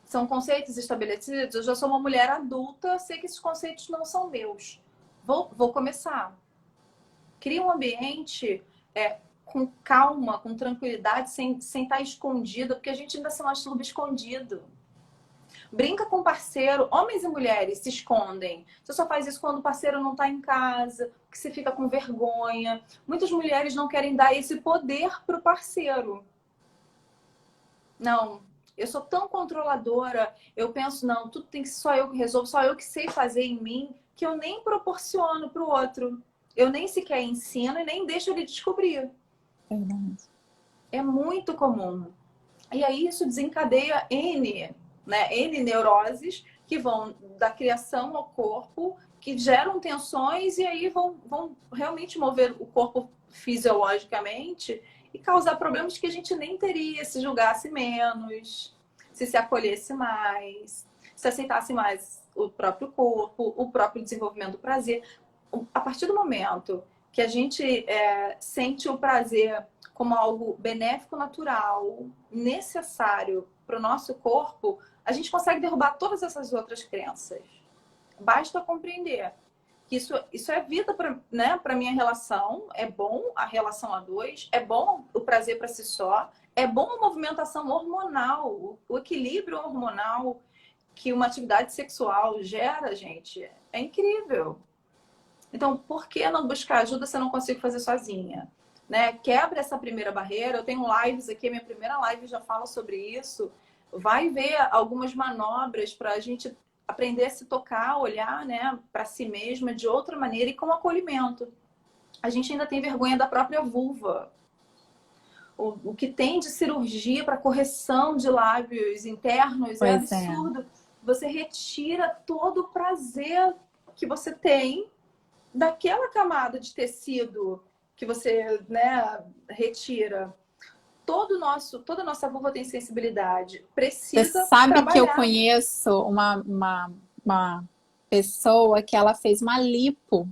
São conceitos estabelecidos. Eu já sou uma mulher adulta, sei que esses conceitos não são meus. Vou começar. Cria um ambiente com calma, com tranquilidade, sem estar escondido, porque a gente ainda se masturba escondido. Brinca com o parceiro. Homens e mulheres se escondem. Você só faz isso quando o parceiro não está em casa, que você fica com vergonha. Muitas mulheres não querem dar esse poder pro parceiro. Não, eu sou tão controladora. Eu penso, não, tudo tem que ser só eu que resolvo, só eu que sei fazer em mim, que eu nem proporciono pro outro. Eu nem sequer ensino e nem deixo ele descobrir. Verdade. É muito comum. E aí isso desencadeia N neuroses que vão da criação ao corpo, que geram tensões e aí vão realmente mover o corpo fisiologicamente e causar problemas que a gente nem teria se julgasse menos, se acolhesse mais, se aceitasse mais o próprio corpo, o próprio desenvolvimento do prazer. A partir do momento que a gente sente o prazer como algo benéfico, natural, necessário para o nosso corpo, a gente consegue derrubar todas essas outras crenças. Basta compreender que isso é vida para minha relação, é bom a relação a dois, é bom o prazer para si só, é bom a movimentação hormonal, o equilíbrio hormonal que uma atividade sexual gera, gente, é incrível. Então, por que não buscar ajuda se eu não consigo fazer sozinha? Né? Quebra essa primeira barreira. Eu tenho lives aqui, minha primeira live já fala sobre isso. Vai ver algumas manobras para a gente aprender a se tocar, olhar, né, para si mesma de outra maneira e com acolhimento. A gente ainda tem vergonha da própria vulva. O que tem de cirurgia para correção de lábios internos é Pois é. absurdo. Você retira todo o prazer que você tem daquela camada de tecido que você, né, retira. Toda a nossa vulva tem sensibilidade. Você Precisa sabe que eu trabalhar. conheço uma pessoa que ela fez uma lipo,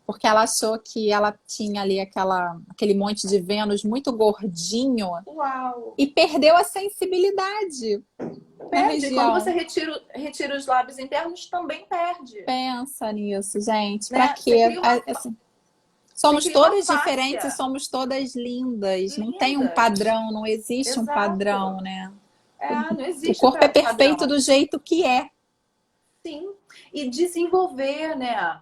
porque ela achou que ela tinha ali aquele monte de Vênus muito gordinho Uau! e perdeu a sensibilidade na Perde. Quando você região. retira os lábios internos, também perde. Pensa nisso, gente. Pra Né? Você quê? cria uma, Assim, você somos cria uma todas diferentes e fáscia somos todas lindas. Não tem um lindas. padrão, não existe um padrão, Exato. né? Não O existe corpo é perfeito padrão. do jeito que é. Sim. E desenvolver, né,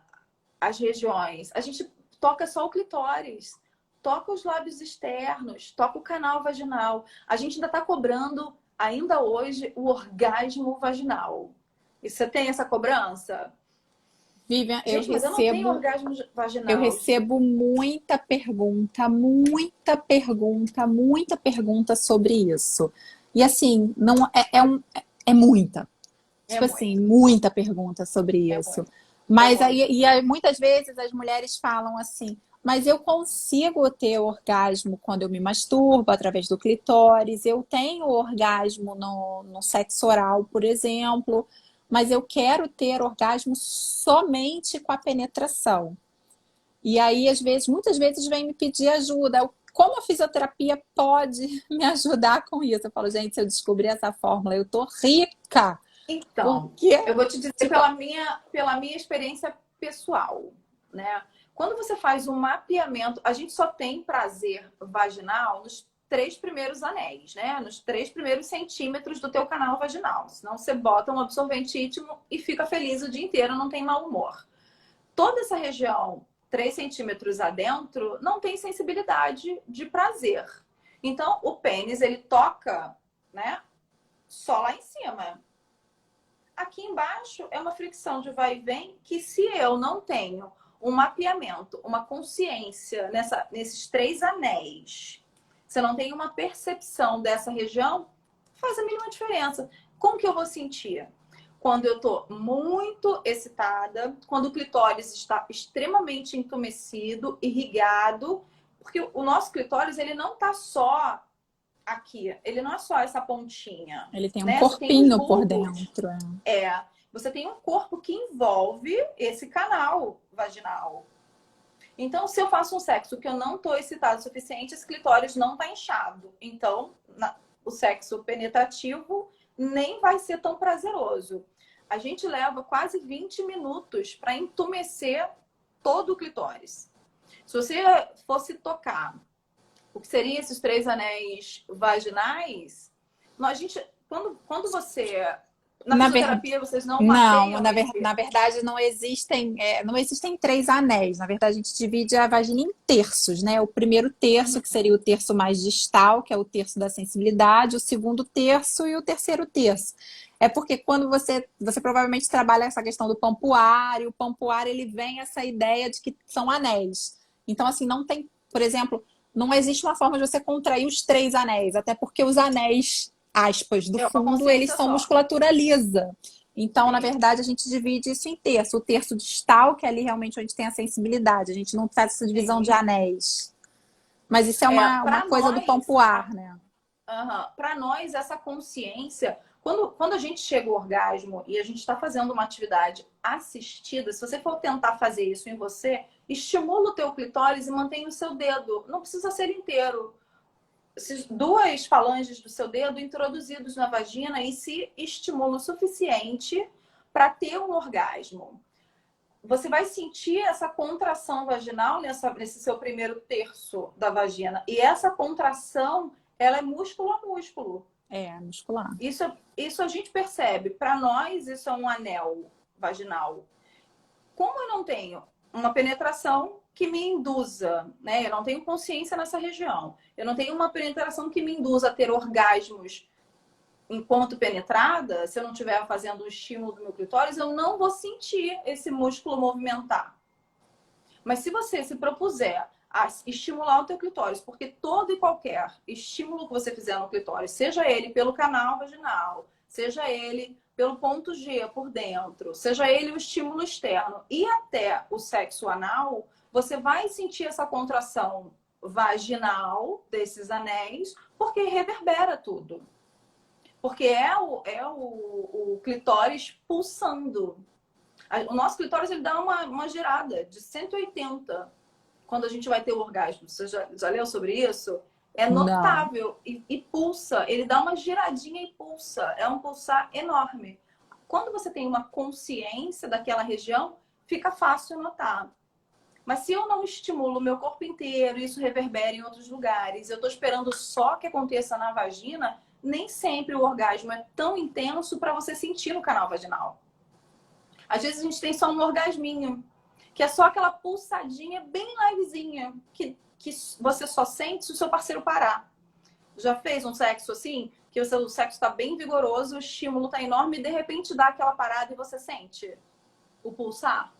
as regiões. A gente toca só o clitóris, toca os lábios externos, toca o canal vaginal. A gente ainda está cobrando, ainda hoje, o orgasmo vaginal. E você tem essa cobrança? Vivian, Gente, mas eu não tenho orgasmo eu vaginal. recebo muita pergunta sobre isso. E assim, não é muita. É Tipo assim, muito, muita pergunta sobre é isso. muito, é Mas muito. aí muitas vezes as mulheres falam assim, mas eu consigo ter orgasmo quando eu me masturbo através do clitóris, eu tenho orgasmo no sexo oral, por exemplo, mas eu quero ter orgasmo somente com a penetração. E aí, muitas vezes vem me pedir ajuda. Como a fisioterapia pode me ajudar com isso? Eu falo, gente, se eu descobrir essa fórmula, eu tô rica. Então, Porque, eu vou te dizer tipo, pela minha experiência pessoal, né? Quando você faz um mapeamento, a gente só tem prazer vaginal nos 3 primeiros anéis, né? Nos 3 primeiros centímetros do teu canal vaginal. Senão você bota um absorvente íntimo e fica feliz o dia inteiro, não tem mau humor. Toda essa região, 3 centímetros adentro, não tem sensibilidade de prazer. Então, o pênis, ele toca, né? Só lá em cima. Aqui embaixo é uma fricção de vai e vem que, se eu não tenho um mapeamento, uma consciência nesses 3 anéis, se eu não tenho uma percepção dessa região, faz a mínima diferença. Como que eu vou sentir? Quando eu tô muito excitada, quando o clitóris está extremamente entumecido, irrigado, porque o nosso clitóris, ele não tá só aqui, ele não é só essa pontinha. Ele tem um né? corpinho por dentro. Você tem um corpo que envolve esse canal vaginal. Então, se eu faço um sexo que eu não estou excitado o suficiente, esse clitóris não está inchado. Então, o sexo penetrativo nem vai ser tão prazeroso. A gente leva quase 20 minutos para entumecer todo o clitóris. Se você fosse tocar o que seriam esses 3 anéis vaginais, quando você... Na fisioterapia, vocês não mapeiam? Não, na verdade não existem 3 anéis. Na verdade, a gente divide a vagina em terços, né? O primeiro terço, que seria o terço mais distal, que é o terço da sensibilidade, o segundo terço e o terceiro terço. É porque quando você provavelmente trabalha essa questão do pampoar, e o pampoar, ele vem essa ideia de que são anéis. Então, assim, não tem, por exemplo, não existe uma forma de você contrair os 3 anéis, até porque os anéis, aspas, do fundo, eles são musculatura lisa. Então, na verdade, a gente divide isso em terço. O terço distal, que é ali realmente onde tem a sensibilidade. A gente não faz essa divisão de anéis. Mas isso é uma coisa do pampoar, né? Para nós, essa consciência... Quando a gente chega ao orgasmo e a gente está fazendo uma atividade assistida, se você for tentar fazer isso em você, estimula o teu clitóris e mantém o seu dedo. Não precisa ser inteiro. 2 falanges do seu dedo introduzidos na vagina e se estimula o suficiente para ter um orgasmo. Você vai sentir essa contração vaginal nesse seu primeiro terço da vagina. E essa contração, ela é músculo a músculo. É, muscular. Isso a gente percebe. Para nós, isso é um anel vaginal. Como eu não tenho uma penetração que me induza, né? Eu não tenho consciência nessa região. Eu não tenho uma penetração que me induza a ter orgasmos enquanto penetrada. Se eu não estiver fazendo o estímulo do meu clitóris, eu não vou sentir esse músculo movimentar. Mas se você se propuser a estimular o teu clitóris, porque todo e qualquer estímulo que você fizer no clitóris, seja ele pelo canal vaginal, seja ele pelo ponto G por dentro, seja ele o estímulo externo e até o sexo anal, você vai sentir essa contração vaginal desses anéis, porque reverbera tudo. Porque é o clitóris pulsando. O nosso clitóris, ele dá uma girada de 180 quando a gente vai ter o orgasmo. Você já leu sobre isso? É notável e pulsa. Ele dá uma giradinha e pulsa. É um pulsar enorme. Quando você tem uma consciência daquela região, fica fácil notar. Mas se eu não estimulo o meu corpo inteiro, isso reverbera em outros lugares, eu estou esperando só que aconteça na vagina, nem sempre o orgasmo é tão intenso para você sentir no canal vaginal. Às vezes a gente tem só um orgasminho, que é só aquela pulsadinha bem levezinha, que você só sente se o seu parceiro parar. Já fez um sexo assim? Que o sexo está bem vigoroso, o estímulo está enorme e de repente dá aquela parada e você sente o pulsar?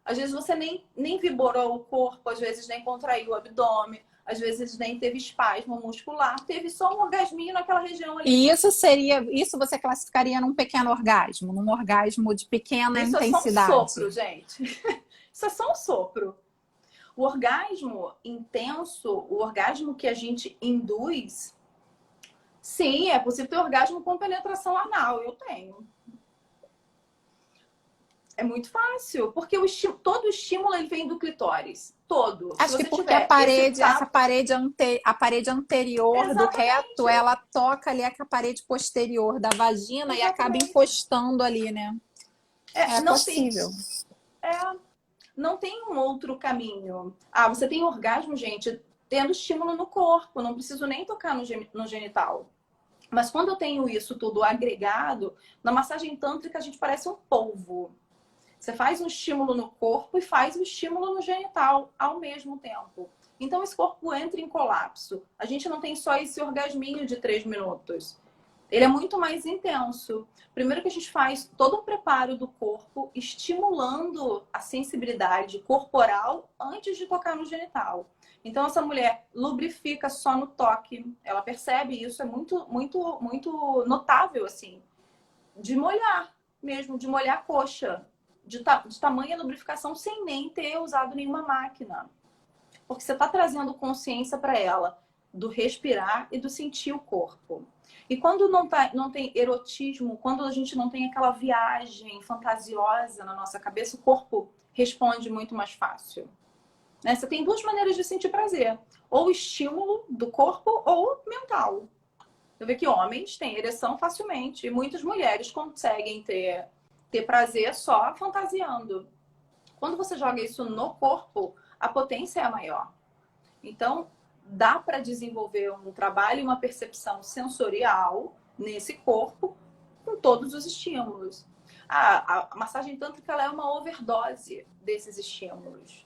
Às vezes você nem vibrou o corpo, às vezes nem contraiu o abdômen, às vezes nem teve espasmo muscular, teve só um orgasminho naquela região ali. E isso você classificaria num pequeno orgasmo, num orgasmo de pequena intensidade. Isso é só um sopro, gente. Isso é só um sopro. O orgasmo intenso, o orgasmo que a gente induz, sim, é possível ter orgasmo com penetração anal. Eu tenho. É muito fácil, porque todo o estímulo ele vem do clitóris. Todo. Acho que porque a parede anterior Exatamente. do reto, ela toca ali a parede posterior da vagina. Exatamente. E acaba encostando ali, né? É possível. Não tem um outro caminho. Você tem orgasmo, gente. tendo estímulo no corpo, não preciso nem tocar no genital. Mas quando eu tenho isso tudo agregado, na massagem tântrica a gente parece um polvo. Você faz um estímulo no corpo e faz um estímulo no genital ao mesmo tempo. Então esse corpo entra em colapso. A gente não tem só esse orgasminho de 3 minutos. Ele é muito mais intenso. Primeiro que a gente faz todo um preparo do corpo, estimulando a sensibilidade corporal antes de tocar no genital. Então essa mulher lubrifica só no toque. Ela percebe isso, é muito, muito, muito notável, assim. De molhar mesmo, de molhar a coxa. De tamanha lubrificação sem nem ter usado nenhuma máquina. Porque você está trazendo consciência para ela do respirar e do sentir o corpo. E quando não tem erotismo, quando a gente não tem aquela viagem fantasiosa na nossa cabeça, o corpo responde muito mais fácil. Né? Você tem duas maneiras de sentir prazer. Ou estímulo do corpo ou mental. Eu vejo que homens têm ereção facilmente. E muitas mulheres conseguem ter prazer só fantasiando. Quando você joga isso no corpo, a potência é maior. Então, dá para desenvolver um trabalho e uma percepção sensorial nesse corpo com todos os estímulos. A massagem tântrica ela é uma overdose desses estímulos.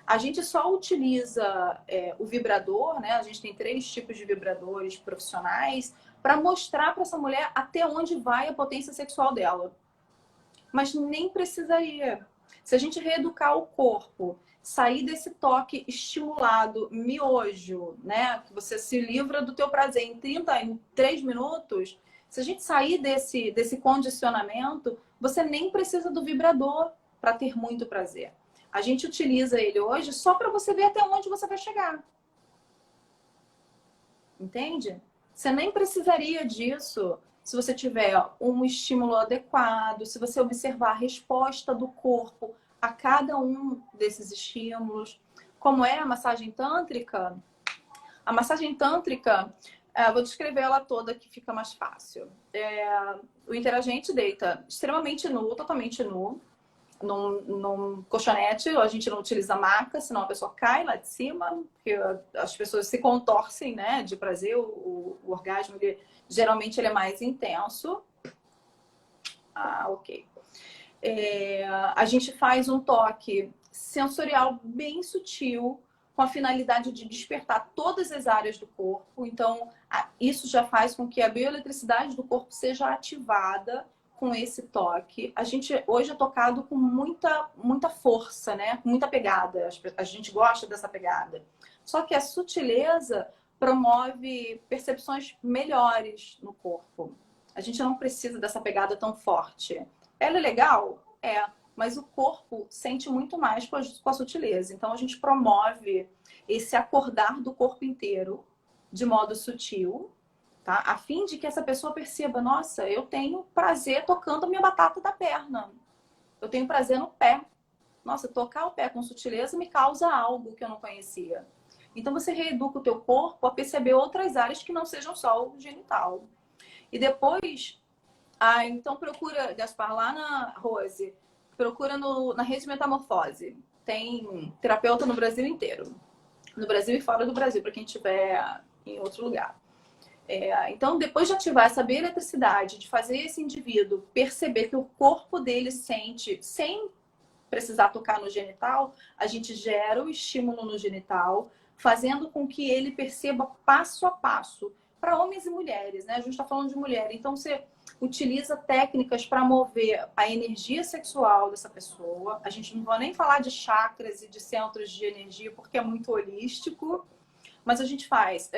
A gente só utiliza o vibrador, né? A gente tem 3 tipos de vibradores profissionais para mostrar para essa mulher até onde vai a potência sexual dela. Mas nem precisaria. Se a gente reeducar o corpo, sair desse toque estimulado, miojo, né? Que você se livra do teu prazer em 3 minutos. Se a gente sair desse condicionamento, você nem precisa do vibrador para ter muito prazer. A gente utiliza ele hoje só para você ver até onde você vai chegar. Entende? Você nem precisaria disso se você tiver um estímulo adequado, se você observar a resposta do corpo a cada um desses estímulos. Como é a massagem tântrica? A massagem tântrica, vou descrever ela toda que fica mais fácil. O interagente deita extremamente nu, totalmente nu, num colchonete. A gente não utiliza maca, senão a pessoa cai lá de cima, porque as pessoas se contorcem, né, de prazer. O orgasmo, geralmente, ele é mais intenso. Ok. A gente faz um toque sensorial bem sutil, com a finalidade de despertar todas as áreas do corpo. Então, isso já faz com que a bioeletricidade do corpo seja ativada com esse toque. A gente hoje é tocado com muita força, né? Com muita pegada. A gente gosta dessa pegada. Só que a sutileza promove percepções melhores no corpo. A gente não precisa dessa pegada tão forte. Ela é legal? É. Mas o corpo sente muito mais com a sutileza. Então, a gente promove esse acordar do corpo inteiro de modo sutil, tá? A fim de que essa pessoa perceba, nossa, eu tenho prazer tocando a minha batata da perna. Eu tenho prazer no pé. Nossa, tocar o pé com sutileza me causa algo que eu não conhecia. Então, você reeduca o teu corpo a perceber outras áreas que não sejam só o genital. E depois, então procura, Gaspar, lá na Rose, procura na Rede Metamorfose. Tem terapeuta no Brasil inteiro. No Brasil e fora do Brasil, para quem estiver em outro lugar. Então, depois de ativar essa bioeletricidade, de fazer esse indivíduo perceber que o corpo dele sente, sem precisar tocar no genital, a gente gera o estímulo no genital, fazendo com que ele perceba passo a passo. Para homens e mulheres, né? A gente está falando de mulher. Então, você utiliza técnicas para mover a energia sexual dessa pessoa. A gente não vai nem falar de chakras e de centros de energia, porque é muito holístico. Mas a gente faz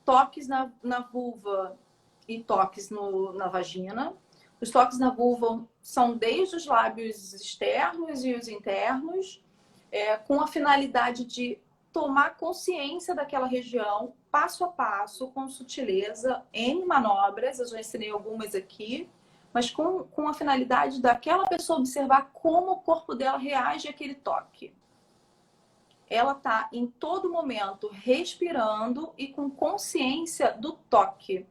toques na vulva e toques na vagina. Os toques na vulva são desde os lábios externos e os internos, com a finalidade de tomar consciência daquela região, passo a passo, com sutileza, em manobras. Eu já ensinei algumas aqui, mas com a finalidade daquela pessoa observar como o corpo dela reage àquele toque. Ela está em todo momento respirando e com consciência do toque.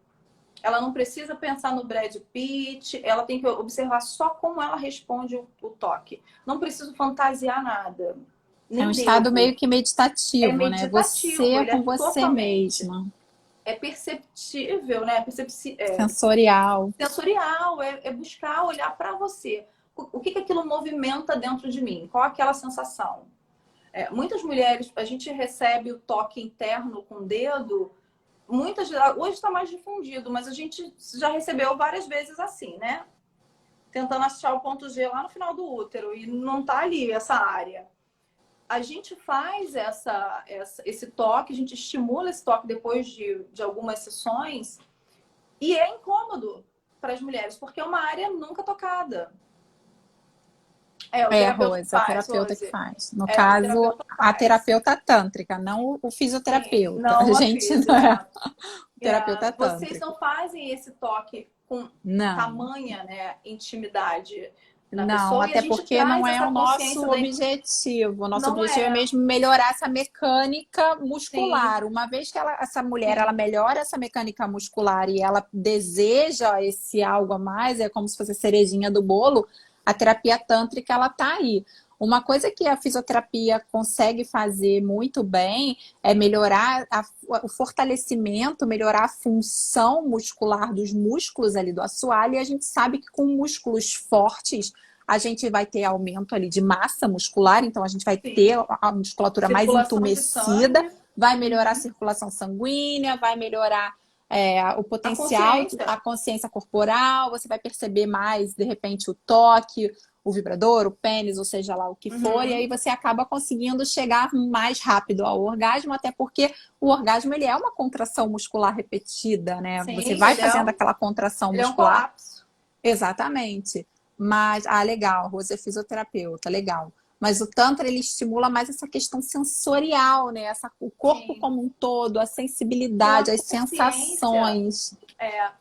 Ela não precisa pensar no Brad Pitt, ela tem que observar só como ela responde o toque. Não preciso fantasiar nada. É um nem estado devo. meio que É meditativo, né? meditativo, Você ele é com você totalmente. mesma, É perceptível, né? sensorial. Sensorial, é buscar olhar para você. O que aquilo movimenta dentro de mim? Qual aquela sensação? Muitas mulheres, a gente recebe o toque interno com o dedo, hoje está mais difundido, mas a gente já recebeu várias vezes assim, né? Tentando achar o ponto G lá no final do útero e não está ali essa área. A gente faz esse toque, a gente estimula esse toque depois de algumas sessões e é incômodo para as mulheres, porque é uma área nunca tocada. O É, terapeuta que Rose, a faz, terapeuta que Rose. faz. No O caso, terapeuta a faz. terapeuta tântrica, não o Sim, fisioterapeuta. A não a gente não físio, é é. o terapeuta Vocês tântrico. não fazem esse toque com Não. tamanha, né, intimidade na Não, pessoa e a até gente porque não traz é essa o consciência nosso da. objetivo. O nosso Não objetivo é é. mesmo melhorar essa mecânica Sim, muscular. Uma vez que essa mulher ela sim. melhora essa mecânica muscular e ela deseja esse algo a mais, é como se fosse a cerejinha do bolo, a terapia tântrica ela tá aí. Uma coisa que a fisioterapia consegue fazer muito bem é melhorar o fortalecimento, melhorar a função muscular dos músculos ali do assoalho, e a gente sabe que com músculos fortes a gente vai ter aumento ali de massa muscular, então a gente vai ter Sim. a musculatura mais Circulação de entumecida, sangue, vai melhorar a circulação sanguínea, vai melhorar o a potencial, a consciência. consciência corporal, você vai perceber mais, de repente, o toque, o vibrador, o pênis, ou seja lá o que for, e aí Uhum. você acaba conseguindo chegar mais rápido ao orgasmo, até porque o orgasmo ele é uma contração muscular repetida, né? Você Sim, vai fazendo aquela contração ele é um muscular. colapso. Exatamente. Mas, legal, Rose é fisioterapeuta, legal. Mas o Tantra, ele estimula mais essa questão sensorial, né? O corpo Sim. como um todo, a Com a sensibilidade, as consciência, sensações.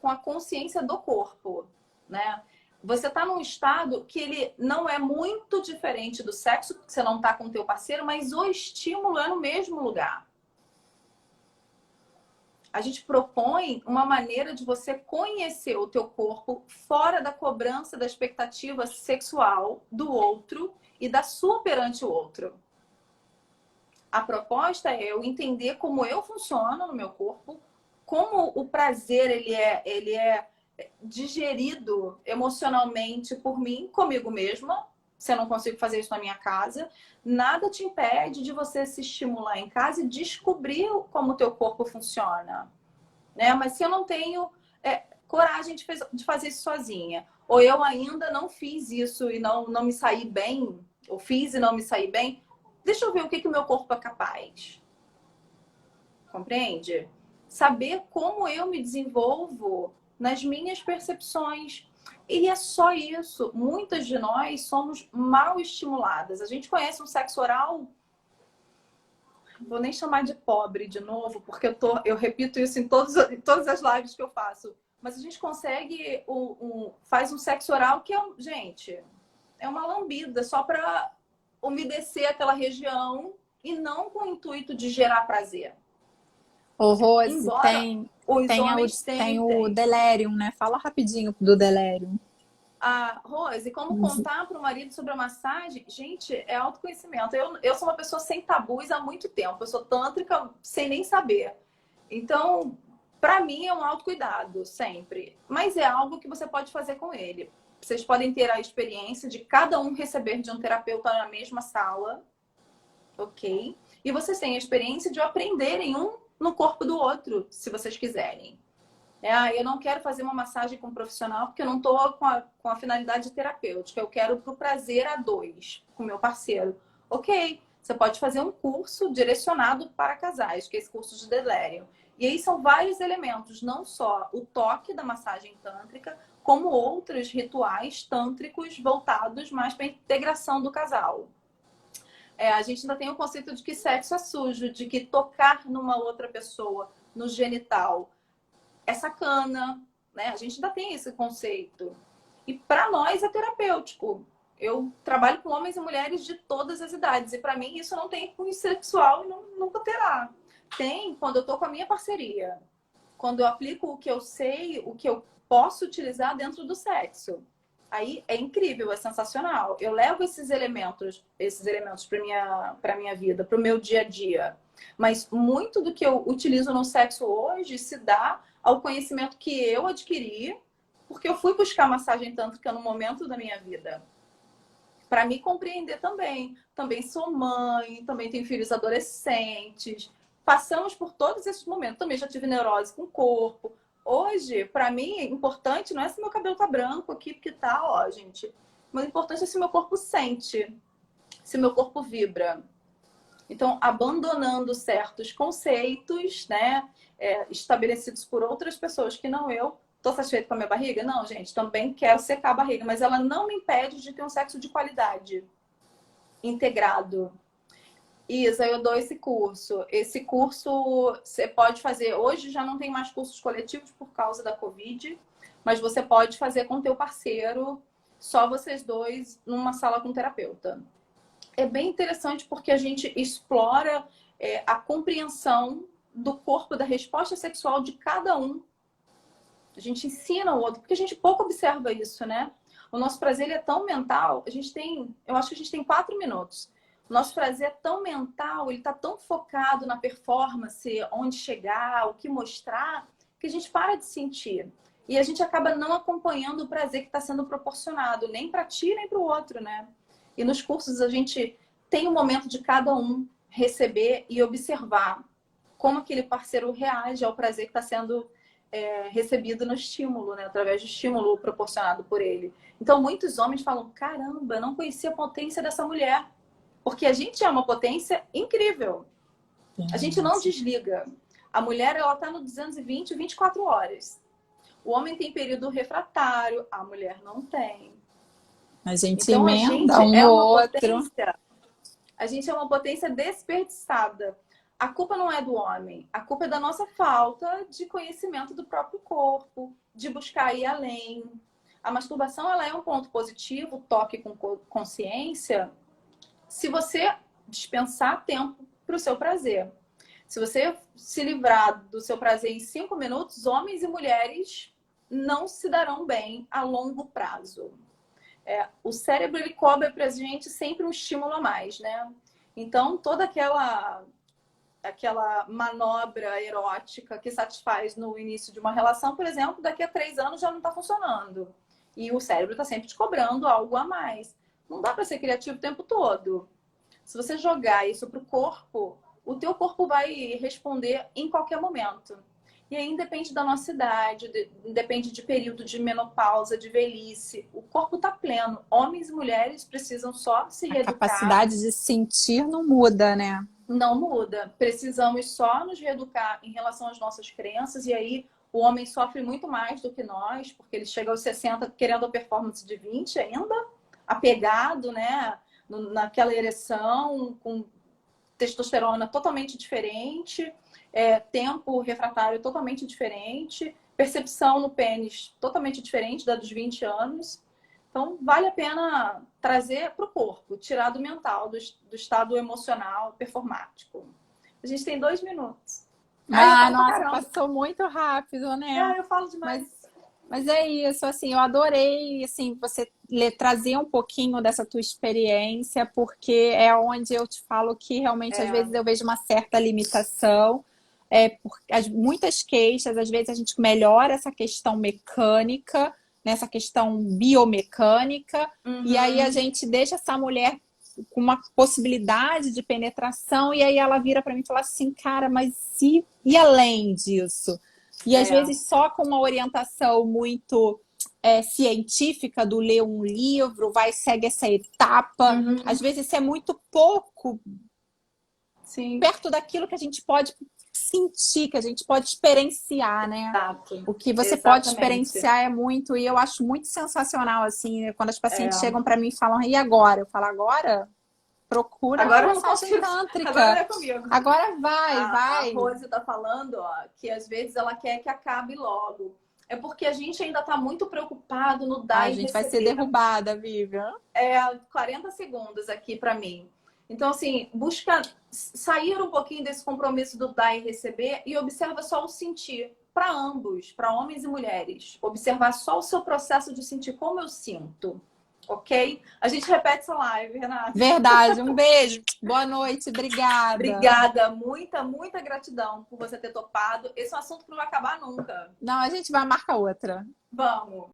com a consciência do corpo, né? Você está num estado que ele não é muito diferente do sexo, porque você não está com o teu parceiro, mas o estímulo é no mesmo lugar. A gente propõe uma maneira de você conhecer o teu corpo fora da cobrança da expectativa sexual do outro e da sua perante o outro. A proposta é eu entender como eu funciono no meu corpo, como o prazer ele é digerido emocionalmente por mim, comigo mesma. Se eu não consigo fazer isso na minha casa, nada te impede de você se estimular em casa e descobrir como o teu corpo funciona, né? Mas se eu não tenho coragem de fazer isso sozinha, ou eu ainda não fiz isso e não me saí bem, ou fiz e não me saí bem, deixa eu ver o que o meu corpo é capaz. Compreende? Saber como eu me desenvolvo nas minhas percepções. E é só isso. Muitas de nós somos mal estimuladas. A gente conhece um sexo oral, vou nem chamar de pobre de novo, porque eu repito isso em todas as lives que eu faço. Mas a gente consegue, faz um sexo oral que gente, é uma lambida só para umedecer aquela região e não com o intuito de gerar prazer. Ô, Rose, Embora os homens tem o tentem. delirium, né? Fala rapidinho do delirium. Rose, como contar para o marido sobre a massagem? Gente, é autoconhecimento. Eu sou uma pessoa sem tabus há muito tempo. Eu sou tântrica sem nem saber. Então, para mim, é um autocuidado, sempre. Mas é algo que você pode fazer com ele. Vocês podem ter a experiência de cada um receber de um terapeuta na mesma sala, ok? E vocês têm a experiência de aprenderem um no corpo do outro, se vocês quiserem. Eu não quero fazer uma massagem com um profissional porque eu não estou com a finalidade terapêutica. Eu quero pro prazer a dois, com meu parceiro. Ok, você pode fazer um curso direcionado para casais, que é esse curso de delírio. E aí são vários elementos, não só o toque da massagem tântrica, como outros rituais tântricos voltados mais para a integração do casal. A gente ainda tem o conceito de que sexo é sujo, de que tocar numa outra pessoa, no genital, é sacana, né? A gente ainda tem esse conceito. E para nós é terapêutico. Eu trabalho com homens e mulheres de todas as idades. E para mim isso não tem cunho sexual e nunca terá. Tem quando eu tô com a minha parceria. Quando eu aplico o que eu sei, o que eu posso utilizar dentro do sexo. Aí é incrível, é sensacional. Eu levo esses elementos para minha vida, para o meu dia a dia. Mas muito do que eu utilizo no sexo hoje se dá ao conhecimento que eu adquiri, porque eu fui buscar massagem tântrica no momento da minha vida. Para me compreender também. Também sou mãe, também tenho filhos adolescentes. Passamos por todos esses momentos. Também já tive neurose com o corpo. Hoje, para mim, importante não é se meu cabelo tá branco aqui, porque tá, ó, gente. Mas o importante é se meu corpo sente, se meu corpo vibra. Então, abandonando certos conceitos, né, estabelecidos por outras pessoas que não eu. Tô satisfeita com a minha barriga? Não, gente, também quero secar a barriga, mas ela não me impede de ter um sexo de qualidade, integrado. Isa, eu dou esse curso. Esse curso você pode fazer. Hoje já não tem mais cursos coletivos por causa da Covid, mas você pode fazer com o teu parceiro, só vocês dois, numa sala com terapeuta. É bem interessante porque a gente explora a compreensão do corpo, da resposta sexual de cada um. A gente ensina o outro, porque a gente pouco observa isso, né? O nosso prazer ele é tão mental, eu acho que a gente tem 4 minutos. O nosso prazer é tão mental, ele está tão focado na performance, onde chegar, o que mostrar, que a gente para de sentir. E a gente acaba não acompanhando o prazer que está sendo proporcionado, nem para ti, nem para o outro, né? E nos cursos a gente tem um momento de cada um receber e observar como aquele parceiro reage ao prazer que está sendo recebido no estímulo, né? Através do estímulo proporcionado por ele. Então, muitos homens falam, caramba, eu não conhecia a potência dessa mulher. Porque a gente é uma potência incrível. A gente não desliga. A mulher, ela tá no 220, 24 horas. O homem tem período refratário, a mulher não tem. A gente então, emenda um outro. A gente é uma potência desperdiçada. A culpa não é do homem. A culpa é da nossa falta de conhecimento do próprio corpo, de buscar ir além. A masturbação, ela é um ponto positivo, toque com consciência, se você dispensar tempo para o seu prazer. Se você se livrar do seu prazer em 5 minutos, homens e mulheres não se darão bem a longo prazo. O cérebro, ele cobra para a gente sempre um estímulo a mais, né? Então, toda aquela manobra erótica que satisfaz no início de uma relação, por exemplo, daqui a 3 anos já não está funcionando. E o cérebro está sempre te cobrando algo a mais. Não dá para ser criativo o tempo todo. Se você jogar isso para o corpo, o teu corpo vai responder em qualquer momento. E aí independe da nossa idade, depende de período de menopausa, de velhice. O corpo está pleno. Homens e mulheres precisam só se reeducar. A capacidade de sentir não muda, né? Não muda. Precisamos só nos reeducar em relação às nossas crenças. E aí o homem sofre muito mais do que nós, porque ele chega aos 60 querendo a performance de 20 ainda, apegado, né? Naquela ereção, com testosterona totalmente diferente, tempo refratário totalmente diferente, percepção no pênis totalmente diferente da dos 20 anos. Então, vale a pena trazer para o corpo, tirar do mental, do estado emocional, performático. A gente tem 2 minutos. Nossa, passou muito rápido, né? Eu falo demais. Mas é isso, assim, eu adorei, assim, você trazer um pouquinho dessa tua experiência, porque é onde eu te falo que realmente, às vezes, eu vejo uma certa limitação, muitas queixas, às vezes a gente melhora essa questão mecânica, nessa questão biomecânica, e aí a gente deixa essa mulher com uma possibilidade de penetração, e aí ela vira para mim e fala assim, cara, mas e além disso? E às vezes só com uma orientação muito científica do ler um livro, segue essa etapa. Às vezes isso é muito pouco perto daquilo que a gente pode sentir, que a gente pode experienciar, né? Exato. O que você pode experienciar é muito, e eu acho muito sensacional, assim, quando as pacientes chegam para mim e falam, e agora? Eu falo, agora? Procura agora uma massagem tântrica. Agora é comigo. Agora vai. A Rose tá falando, ó, que às vezes ela quer que acabe logo. É porque a gente ainda tá muito preocupado no dar e receber. A gente vai ser derrubada, Vivian. 40 segundos aqui para mim. Então, assim, busca sair um pouquinho desse compromisso do dar e receber e observa só o sentir. para ambos, para homens e mulheres. Observar só o seu processo de sentir como eu sinto, ok? A gente repete essa live, Renata. Verdade. Um beijo. Boa noite. Obrigada. Obrigada. Muita gratidão por você ter topado. Esse é um assunto que não vai acabar nunca. Não, a gente vai marcar outra. Vamos.